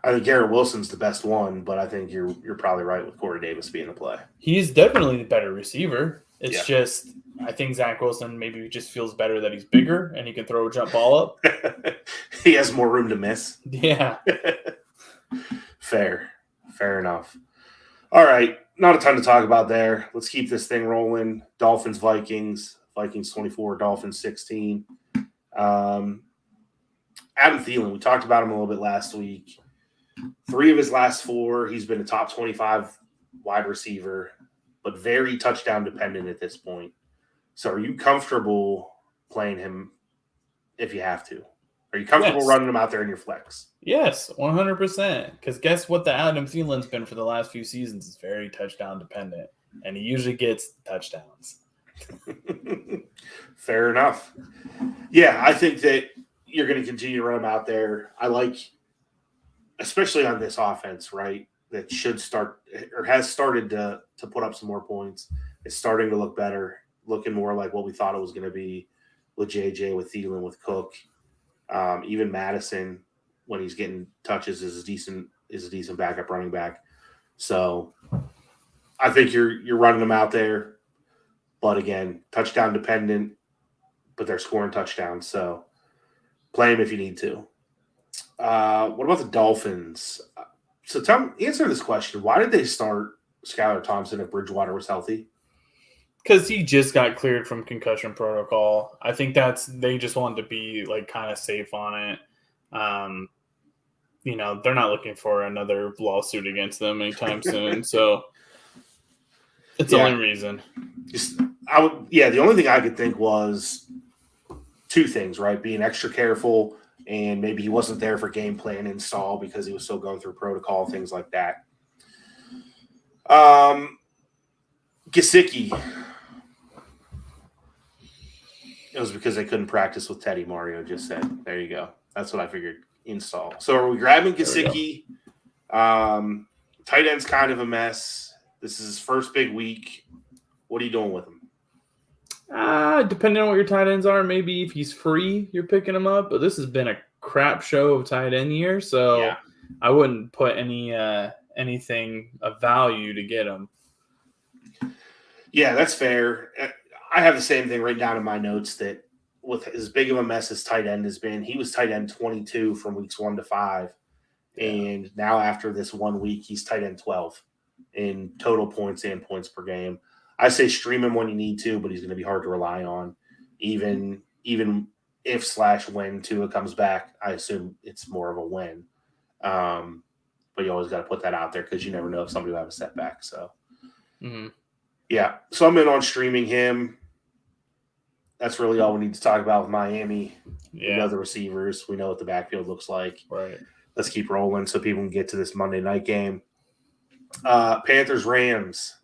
I think Garrett Wilson's the best one, but I think you're probably right with Corey Davis being a play. He's definitely the better receiver. It's just I think Zach Wilson maybe just feels better that he's bigger and he can throw a jump ball up. He has more room to miss. Yeah. Fair enough. All right. Not a ton to talk about there. Let's keep this thing rolling. Dolphins, Vikings. Vikings 24, Dolphins 16. Adam Thielen, we talked about him a little bit last week. 3 of his last 4, he's been a top 25 wide receiver, but very touchdown dependent at this point. So are you comfortable playing him if you have to? Are you comfortable running him out there in your flex? Yes, 100%. Because guess what the Adam Thielen's been for the last few seasons is very touchdown dependent, and he usually gets touchdowns. Fair enough. Yeah, I think that you're going to continue to run him out there. I like, especially on this offense, right, that should start or has started to put up some more points. It's starting to look better, looking more like what we thought it was going to be with JJ, with Thielen, with Cook. Even Madison, when he's getting touches, is a decent backup running back. So I think you're running them out there, but again, touchdown dependent. But they're scoring touchdowns, so play him if you need to. What about the Dolphins? So answer this question: why did they start Skylar Thompson if Bridgewater was healthy? because he just got cleared from concussion protocol. I think they just wanted to be like kind of safe on it. They're not looking for another lawsuit against them anytime soon. So it's the only reason. The only thing I could think was two things, right? Being extra careful, and maybe he wasn't there for game plan install because he was still going through protocol, things like that. Gesicki. It was because they couldn't practice with Teddy, Mario just said. There you go. That's what I figured. Install. So are we grabbing Gesicki? Tight end's kind of a mess. This is his first big week. What are you doing with him? Depending on what your tight ends are, maybe if he's free, you're picking him up. But this has been a crap show of tight end year, so yeah. I wouldn't put anything of value to get him. Yeah, that's fair. I have the same thing written down in my notes that with as big of a mess as tight end has been, he was tight end 22 from weeks 1 to 5. Yeah. And now after this 1 week, he's tight end 12 in total points and points per game. I say stream him when you need to, but he's going to be hard to rely on. Even if/when Tua comes back, I assume it's more of a win. But you always got to put that out there because you never know if somebody will have a setback. So, yeah. So I'm in on streaming him. That's really all we need to talk about with Miami. Yeah. We know the receivers. We know what the backfield looks like. Right. Let's keep rolling so people can get to this Monday night game. Panthers-Rams.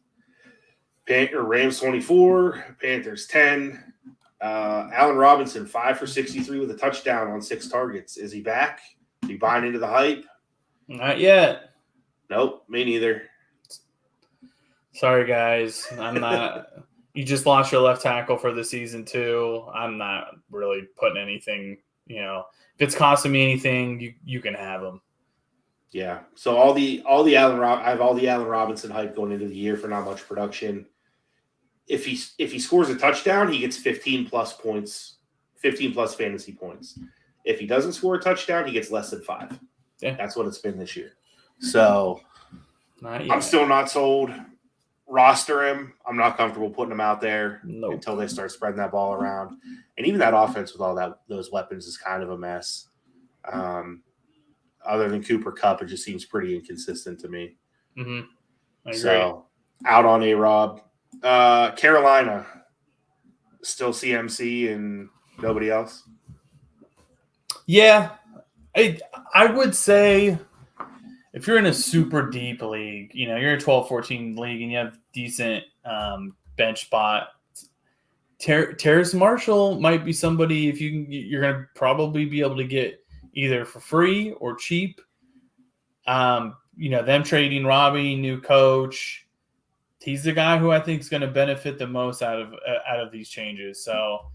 Rams 24, Panthers 10. Allen Robinson, 5 for 63 with a touchdown on 6 targets. Is he back? Are you buying into the hype? Not yet. Nope, me neither. Sorry, guys. I'm not – you just lost your left tackle for the season, too. I'm not really putting anything – if it's costing me anything, you can have him. Yeah. So I have all the Allen Robinson hype going into the year for not much production. If he scores a touchdown, he gets 15 plus points, 15 plus fantasy points. If he doesn't score a touchdown, he gets less than 5. Yeah. That's what it's been this year. So I'm still not sold. Roster him. I'm not comfortable putting him out there until they start spreading that ball around. And even that offense with all those weapons is kind of a mess. Other than Cooper Kupp, it just seems pretty inconsistent to me. Mm-hmm. I agree. So out on A-Rob. Carolina, still CMC and nobody else? Yeah. I would say if you're in a super deep league, you're a 12-14 league and you have decent bench spot, Terrace Marshall might be somebody you're going to probably be able to get either for free or cheap. Them trading Robbie, new coach. He's the guy who I think is going to benefit the most out of these changes. So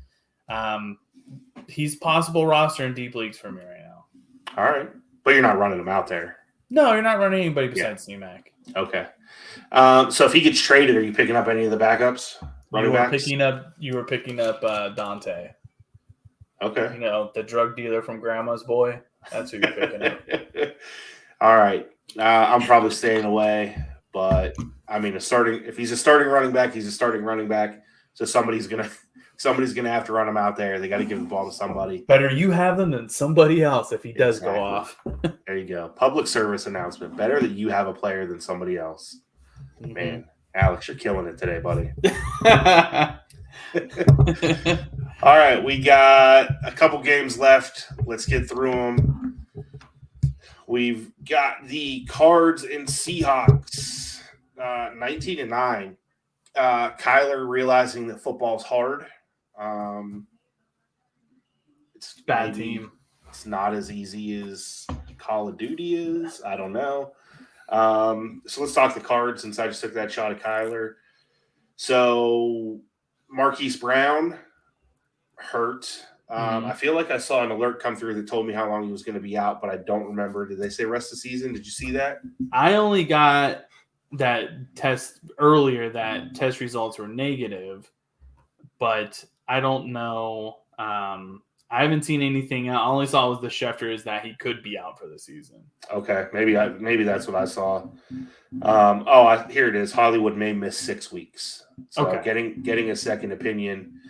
he's possible roster in deep leagues for me right now. All right. But you're not running him out there. No, you're not running anybody besides C-Mac. Okay. So if he gets traded, are you picking up any of the backups? You were picking up Dante. Okay. The drug dealer from Grandma's Boy. That's who you're picking up. All right. I'm probably staying away. But I mean, if he's a starting running back, he's a starting running back. So somebody's gonna have to run him out there. They got to give the ball to somebody. Better you have him than somebody else if he does go off. There you go. Public service announcement. Better that you have a player than somebody else. Mm-hmm. Man, Alex, you're killing it today, buddy. All right, we got a couple games left. Let's get through them. We've got the Cards and Seahawks, 19-9. Kyler realizing that football's hard. It's bad team. It's not as easy as Call of Duty is. I don't know. So let's talk the Cards since I just took that shot at Kyler. So Marquise Brown hurt. I feel like I saw an alert come through that told me how long he was going to be out, but I don't remember. Did they say rest of the season? Did you see that? I only got that test earlier, that test results were negative, but I don't know. I haven't seen anything. I only saw was the Schefter is that he could be out for the season. Okay, maybe that's what I saw. Here it is. Hollywood may miss 6 weeks. So Okay. getting a second opinion.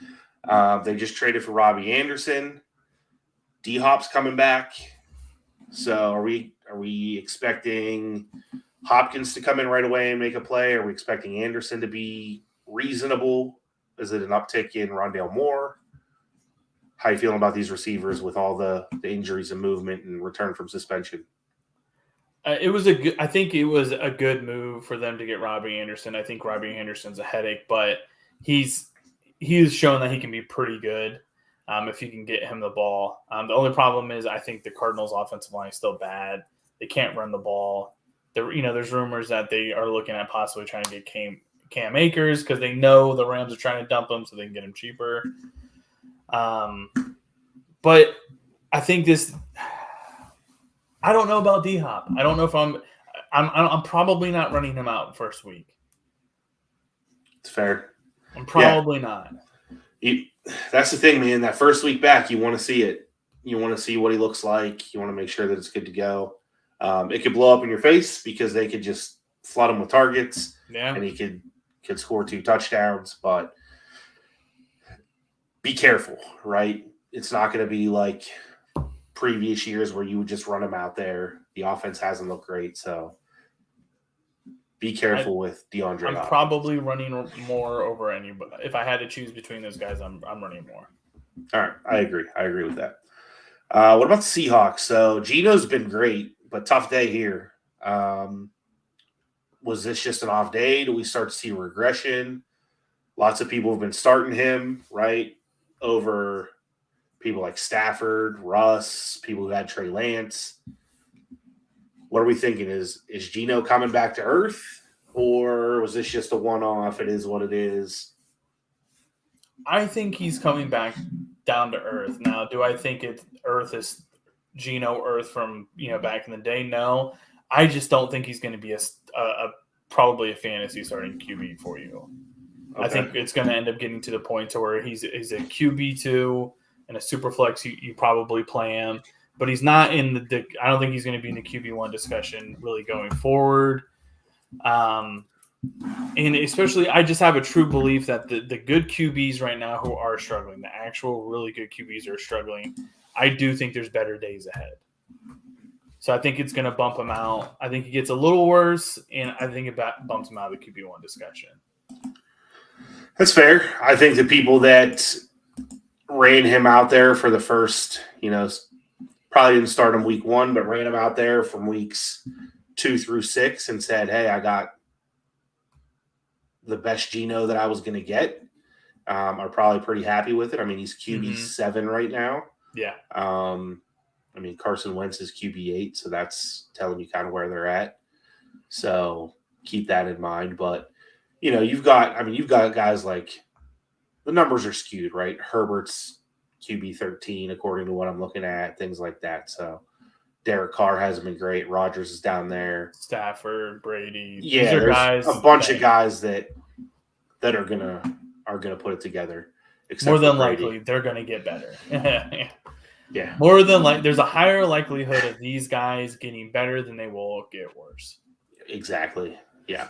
They just traded for Robbie Anderson. D Hop's coming back. So are we expecting Hopkins to come in right away and make a play? Are we expecting Anderson to be reasonable? Is it an uptick in Rondale Moore? How you feeling about these receivers with all the injuries and movement and return from suspension? I think it was a good move for them to get Robbie Anderson. I think Robbie Anderson's a headache, but he's shown that he can be pretty good if you can get him the ball. The only problem is I think the Cardinals' offensive line is still bad. They can't run the ball. There's rumors that they are looking at possibly trying to get Cam Akers because they know the Rams are trying to dump him so they can get him cheaper. But I think I don't know about D Hop. I don't know if I'm probably not running him out first week. It's fair. I'm probably not. That's the thing, man. That first week back, you want to see it. You want to see what he looks like. You want to make sure that it's good to go. It could blow up in your face because they could just flood him with targets. Yeah. And he could score 2 touchdowns, but be careful, right? It's not going to be like previous years where you would just run him out there. The offense hasn't looked great, so be careful with DeAndre. I'm probably running more over anybody. If I had to choose between those guys, I'm running more. All right, I agree with that. What about the Seahawks? So Geno's been great, but tough day here. Was this just an off day? Do we start to see regression? Lots of people have been starting him, right, over people like Stafford, Russ, people who had Trey Lance. What are we thinking? Is Geno coming back to earth, or was this just a one-off? It is what it is. I think he's coming back down to earth. Now, do I think earth is Geno earth from back in the day? No. I just don't think he's going to be probably a fantasy starting QB for you. Okay. I think it's going to end up getting to the point to where he's a QB2 and a super flex. You probably play him, but he's not in the. I don't think he's going to be in the QB1 discussion really going forward. And especially, I just have a true belief that the good QBs right now who are struggling, the actual really good QBs are struggling. I do think there's better days ahead. So I think it's going to bump him out. I think it gets a little worse, and I think it bumps him out of the QB1 discussion. That's fair. I think the people that ran him out there for the first, probably didn't start him week 1, but ran him out there from weeks 2 through 6 and said, hey, I got the best Geno that I was going to get, are probably pretty happy with it. I mean, he's QB7 right now. Yeah. Carson Wentz is QB8, so that's telling you kind of where they're at. So keep that in mind. But, you've got guys like the numbers are skewed, right? Herbert's QB13, according to what I'm looking at, things like that. So Derek Carr hasn't been great. Rodgers is down there. Stafford, Brady. Yeah, there's guys, a bunch of guys that are gonna put it together. More than likely, they're gonna get better. Yeah. More than there's a higher likelihood of these guys getting better than they will get worse. Exactly. Yeah.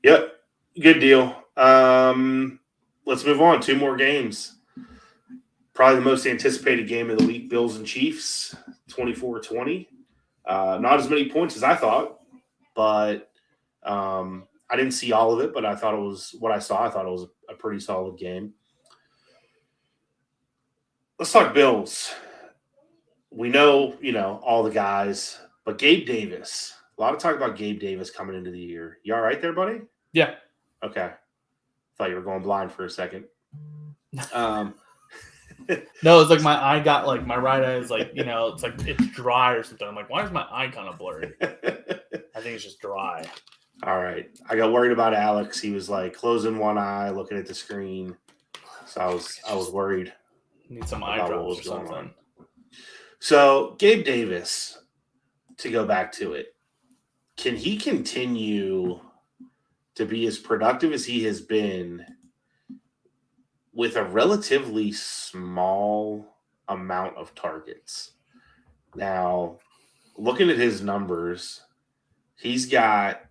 Yep. Good deal. Let's move on. 2 more games. Probably the most anticipated game of the week, Bills and Chiefs, 24-20. Not as many points as I thought, but I didn't see all of it, but I thought it was what I saw. I thought it was a pretty solid game. Let's talk Bills. We know, all the guys, but Gabe Davis. A lot of talk about Gabe Davis coming into the year. You all right there, buddy? Yeah. Okay. Thought you were going blind for a second. No, it's like my eye got my right eye is it's like it's dry or something. I'm like, why is my eye kind of blurry? I think it's just dry. All right. I got worried about Alex. He was closing one eye, looking at the screen. So I was worried. Need some eye drops or something. So Gabe Davis, to go back to it, can he continue to be as productive as he has been with a relatively small amount of targets. Now, looking at his numbers, he's got,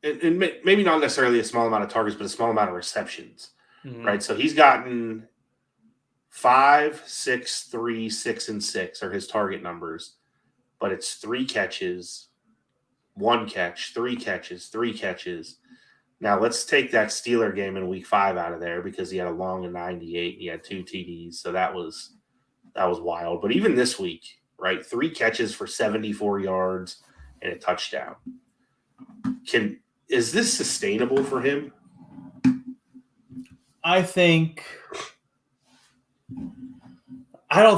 and maybe not necessarily a small amount of targets, but a small amount of receptions, right? So he's gotten 5, 6, 3, 6, and 6 are his target numbers, but it's 3 catches, 1 catch, 3 catches, 3 catches. Now let's take that Steeler game in week 5 out of there because he had a long of 98 and he had 2 TDs. So that was wild. But even this week, right? 3 catches for 74 yards and a touchdown. Is this sustainable for him? I don't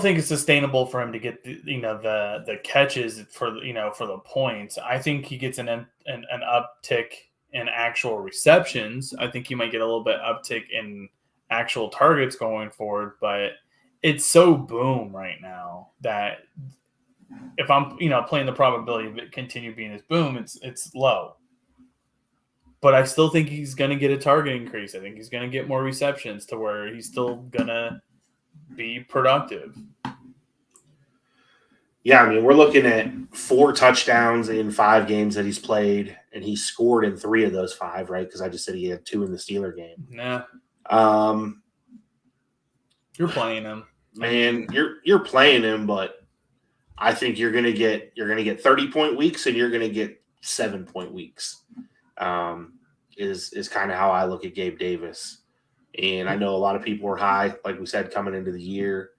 think it's sustainable for him to get the catches for the points. I think he gets an uptick in actual receptions. I think he might get a little bit uptick in actual targets going forward, but it's so boom right now that if I'm playing the probability of it continue being this boom, it's low. But I still think he's going to get a target increase. I think he's going to get more receptions to where he's still going to be productive. Yeah, I mean, we're looking at 4 touchdowns in 5 games that he's played, and he scored in 3 of those 5, right? Because I just said he had 2 in the Steeler game. Nah. You're playing him. Man, you're playing him, but I think you're gonna get 30-point weeks and you're gonna get 7-point weeks. Is kind of how I look at Gabe Davis. And I know a lot of people were high, like we said, coming into the year.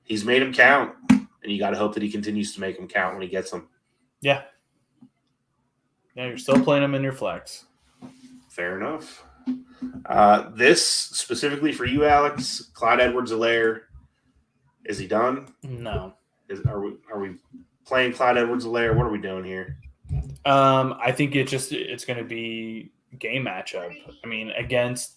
He's made them count, and you got to hope that he continues to make them count when he gets them. Yeah. Yeah, you're still playing him in your flex. Fair enough. This specifically for you, Alex, Clyde Edwards-Helaire, is he done? No. Are we playing Clyde Edwards-Helaire? What are we doing here? I think it's going to be game matchup. I mean, against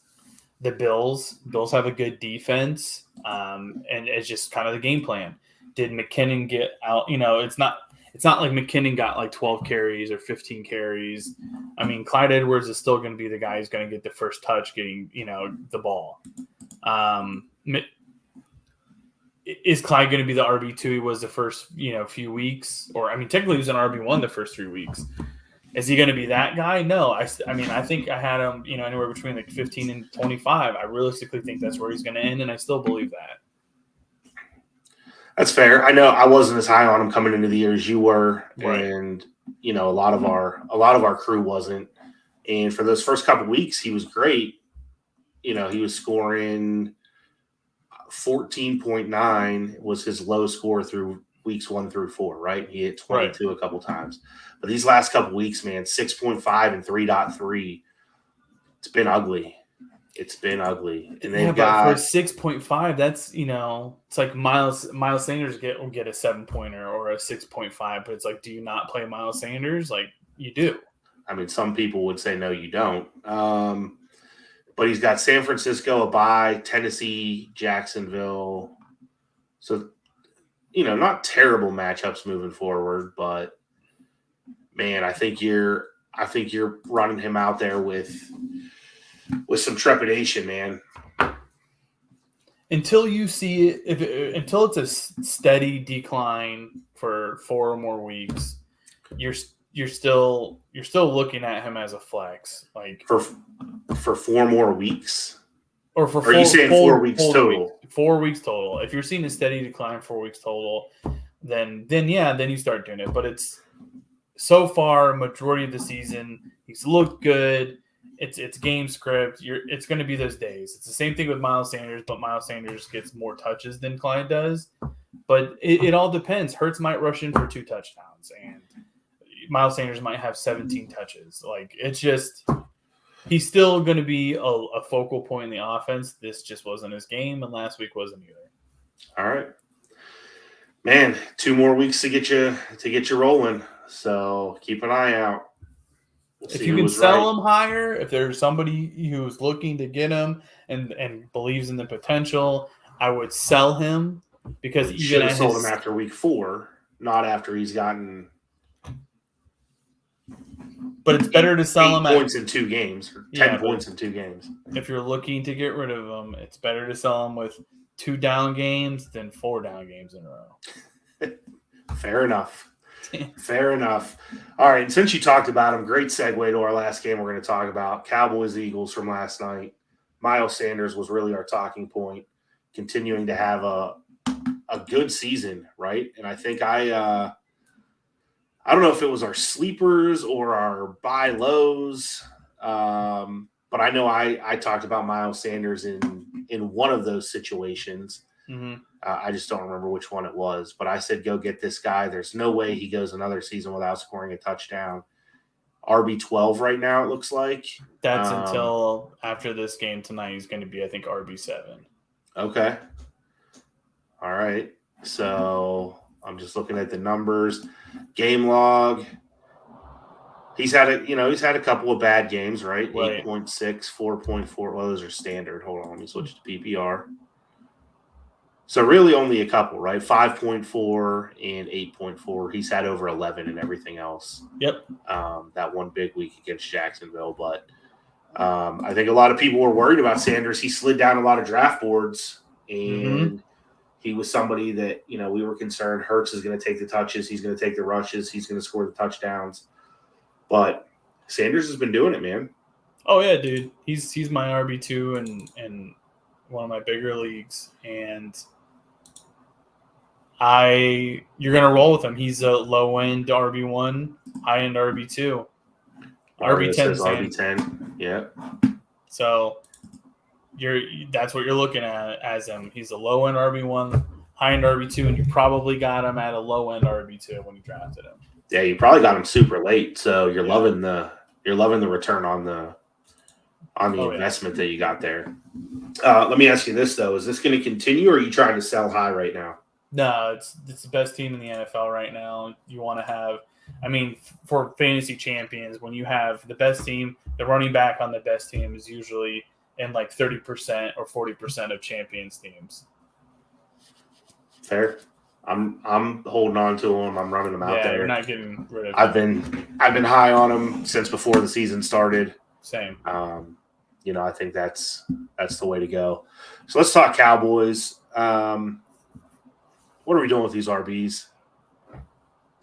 the Bills have a good defense, and it's just kind of the game plan. Did McKinnon get out? It's not like McKinnon got like 12 carries or 15 carries. I mean, Clyde Edwards is still going to be the guy who's going to get the first touch getting, the ball. Is Clyde going to be the RB2 he was the first, few weeks? Or, I mean, technically he was an RB1 the first 3 weeks. Is he going to be that guy? No. I think I had him, anywhere between like 15 and 25. I realistically think that's where he's going to end, and I still believe that. That's fair. I know I wasn't as high on him coming into the year as you were, right. And a lot of our crew wasn't. And for those first couple weeks, he was great. He was scoring 14.9 was his low score through weeks 1 through 4, right? He hit 22 a couple times. But these last couple weeks, man, 6.5 and 3.3. It's been ugly. And they've got for 6.5, that's it's like Miles Sanders will get a 7-pointer or a 6.5, but it's like, do you not play Miles Sanders? Like, you do. I mean, some people would say no, you don't. But he's got San Francisco, a bye, Tennessee, Jacksonville. So, not terrible matchups moving forward, but man, I think you're running him out there with some trepidation, man. Until you see it, until it's a steady decline for 4 or more weeks, you're still looking at him as a flex, like for 4 more weeks, or for. Are you saying 4 weeks total? 4 weeks total. If you're seeing a steady decline 4 weeks total, then you start doing it. But it's so far majority of the season he's looked good. It's game script. It's going to be those days. It's the same thing with Miles Sanders, but Miles Sanders gets more touches than Clyde does. But it all depends. Hurts might rush in for 2 touchdowns, and Miles Sanders might have 17 touches. Like, it's just he's still going to be a focal point in the offense. This just wasn't his game, and last week wasn't either. All right, man. 2 more weeks to get you rolling. So keep an eye out. If you can sell him higher, if there's somebody who's looking to get him and believes in the potential, I would sell him, because you should have sold him after week 4, not after he's gotten. But it's better to sell him 8 points in 2 games, or 10 points in 2 games. If you're looking to get rid of him, it's better to sell him with 2 down games than 4 down games in a row. Fair enough. Fair enough. All right. And since you talked about him, great segue to our last game we're going to talk about. Cowboys-Eagles from last night. Miles Sanders was really our talking point, continuing to have a good season, right? And I think I don't know if it was our sleepers or our buy lows, but I know I talked about Miles Sanders in one of those situations. Mm-hmm. I just don't remember which one it was, but I said, go get this guy. There's no way he goes another season without scoring a touchdown. RB12 right now, it looks like. That's until after this game tonight. He's going to be, I think, RB7. Okay. All right. So I'm just looking at the numbers. Game log. He's had a couple of bad games, right? 8.6, 4.4. Well, those are standard. Hold on, let me switch to PPR. So really only a couple, right? 5.4 and 8.4. He's had over 11 and everything else. Yep. That one big week against Jacksonville. But I think a lot of people were worried about Sanders. He slid down a lot of draft boards, and he was somebody that, we were concerned Hurts is going to take the touches. He's going to take the rushes. He's going to score the touchdowns. But Sanders has been doing it, man. Oh, yeah, dude. He's my RB2 and one of my bigger leagues, and you're gonna roll with him. He's a low end RB1, high end RB2, RB10. RB10, yeah. So that's what you're looking at as him. He's a low end RB1, high end RB2, and you probably got him at a low end RB2 when you drafted him. Yeah, you probably got him super late, so you're loving the return on the investment that you got there. Let me ask you this though: is this going to continue, or are you trying to sell high right now? No, it's the best team in the NFL right now. You want to have, for fantasy champions, when you have the best team, the running back on the best team is usually in like 30% or 40% of champions teams. Fair. I'm holding on to them. I'm running them out there. Yeah, you're not getting rid of them. I've been high on them since before the season started. Same. I think that's the way to go. So let's talk Cowboys. What are we doing with these RBs?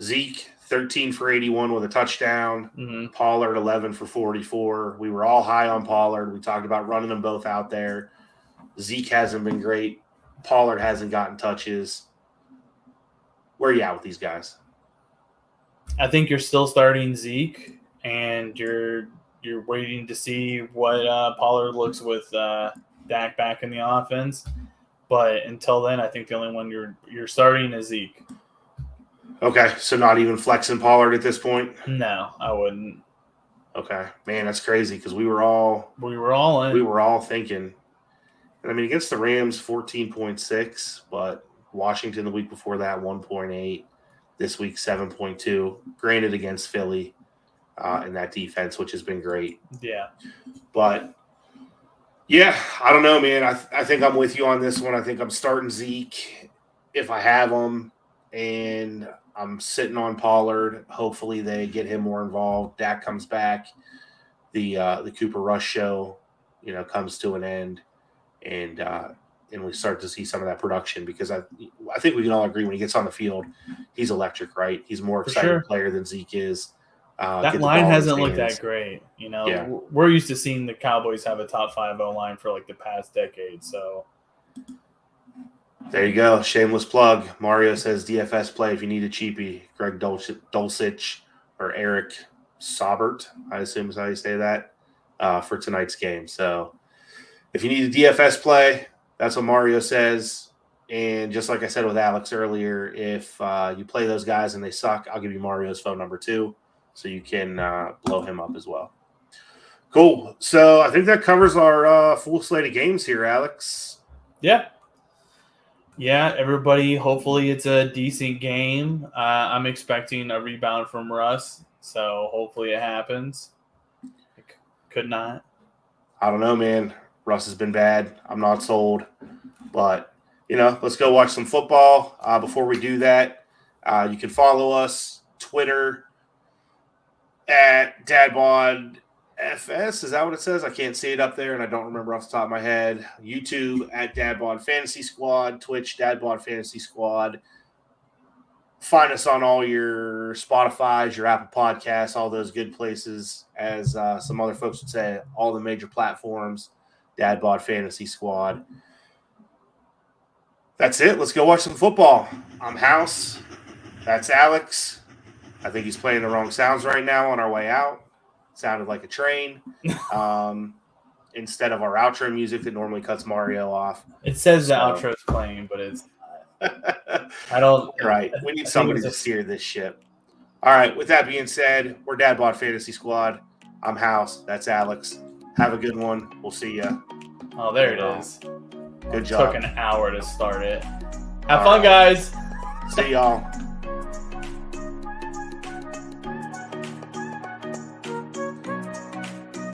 Zeke, 13 for 81 with a touchdown. Mm-hmm. Pollard, 11 for 44. We were all high on Pollard. We talked about running them both out there. Zeke hasn't been great. Pollard hasn't gotten touches. Where are you at with these guys? I think you're still starting Zeke, and you're waiting to see what Pollard looks with Dak back in the offense. But until then, I think the only one you're starting is Zeke. Okay, so not even flexing Pollard at this point? No, I wouldn't. Okay, man, that's crazy because we were all in. We were all thinking. And against the Rams, 14.6, but Washington the week before that, 1.8. This week, 7.2. Granted, against Philly in that defense, which has been great. Yeah. But, yeah, I don't know, man. I think I'm with you on this one. I think I'm starting Zeke if I have him, and I'm sitting on Pollard. Hopefully they get him more involved. Dak comes back. The Cooper Rush show, comes to an end, and we start to see some of that production because I think we can all agree when he gets on the field, he's electric, right? He's a more exciting player than Zeke is. That line hasn't looked that great. Yeah. We're used to seeing the Cowboys have a top 5 O-line for like the past decade. So there you go. Shameless plug. Mario says DFS play if you need a cheapie. Greg Dulcich or Eric Saubert, I assume is how you say that, for tonight's game. So if you need a DFS play, that's what Mario says. And just like I said with Alex earlier, if you play those guys and they suck, I'll give you Mario's phone number too, so you can blow him up as well. Cool. So I think that covers our full slate of games here, Alex. Yeah. Yeah, everybody, hopefully it's a decent game. I'm expecting a rebound from Russ, so hopefully it happens. Could not. I don't know, man. Russ has been bad. I'm not sold. But, let's go watch some football. Before we do that, you can follow us, Twitter, at DadBod FS, is that what it says? I can't see it up there, and I don't remember off the top of my head. YouTube at Dadbod Fantasy Squad, Twitch Dadbod Fantasy Squad. Find us on all your Spotify's, your Apple Podcasts, all those good places, as some other folks would say, all the major platforms. Dadbod Fantasy Squad. That's it. Let's go watch some football. I'm House. That's Alex. I think he's playing the wrong sounds right now on our way out. Sounded like a train. Instead of our outro music that normally cuts Mario off. It says the outro is playing, but it's I don't. Right. We need somebody to steer this ship. All right. With that being said, we're Dadbod Fantasy Squad. I'm House. That's Alex. Have a good one. We'll see ya. Oh, there it is. Good job. Took an hour to start it. Have fun, guys. See y'all.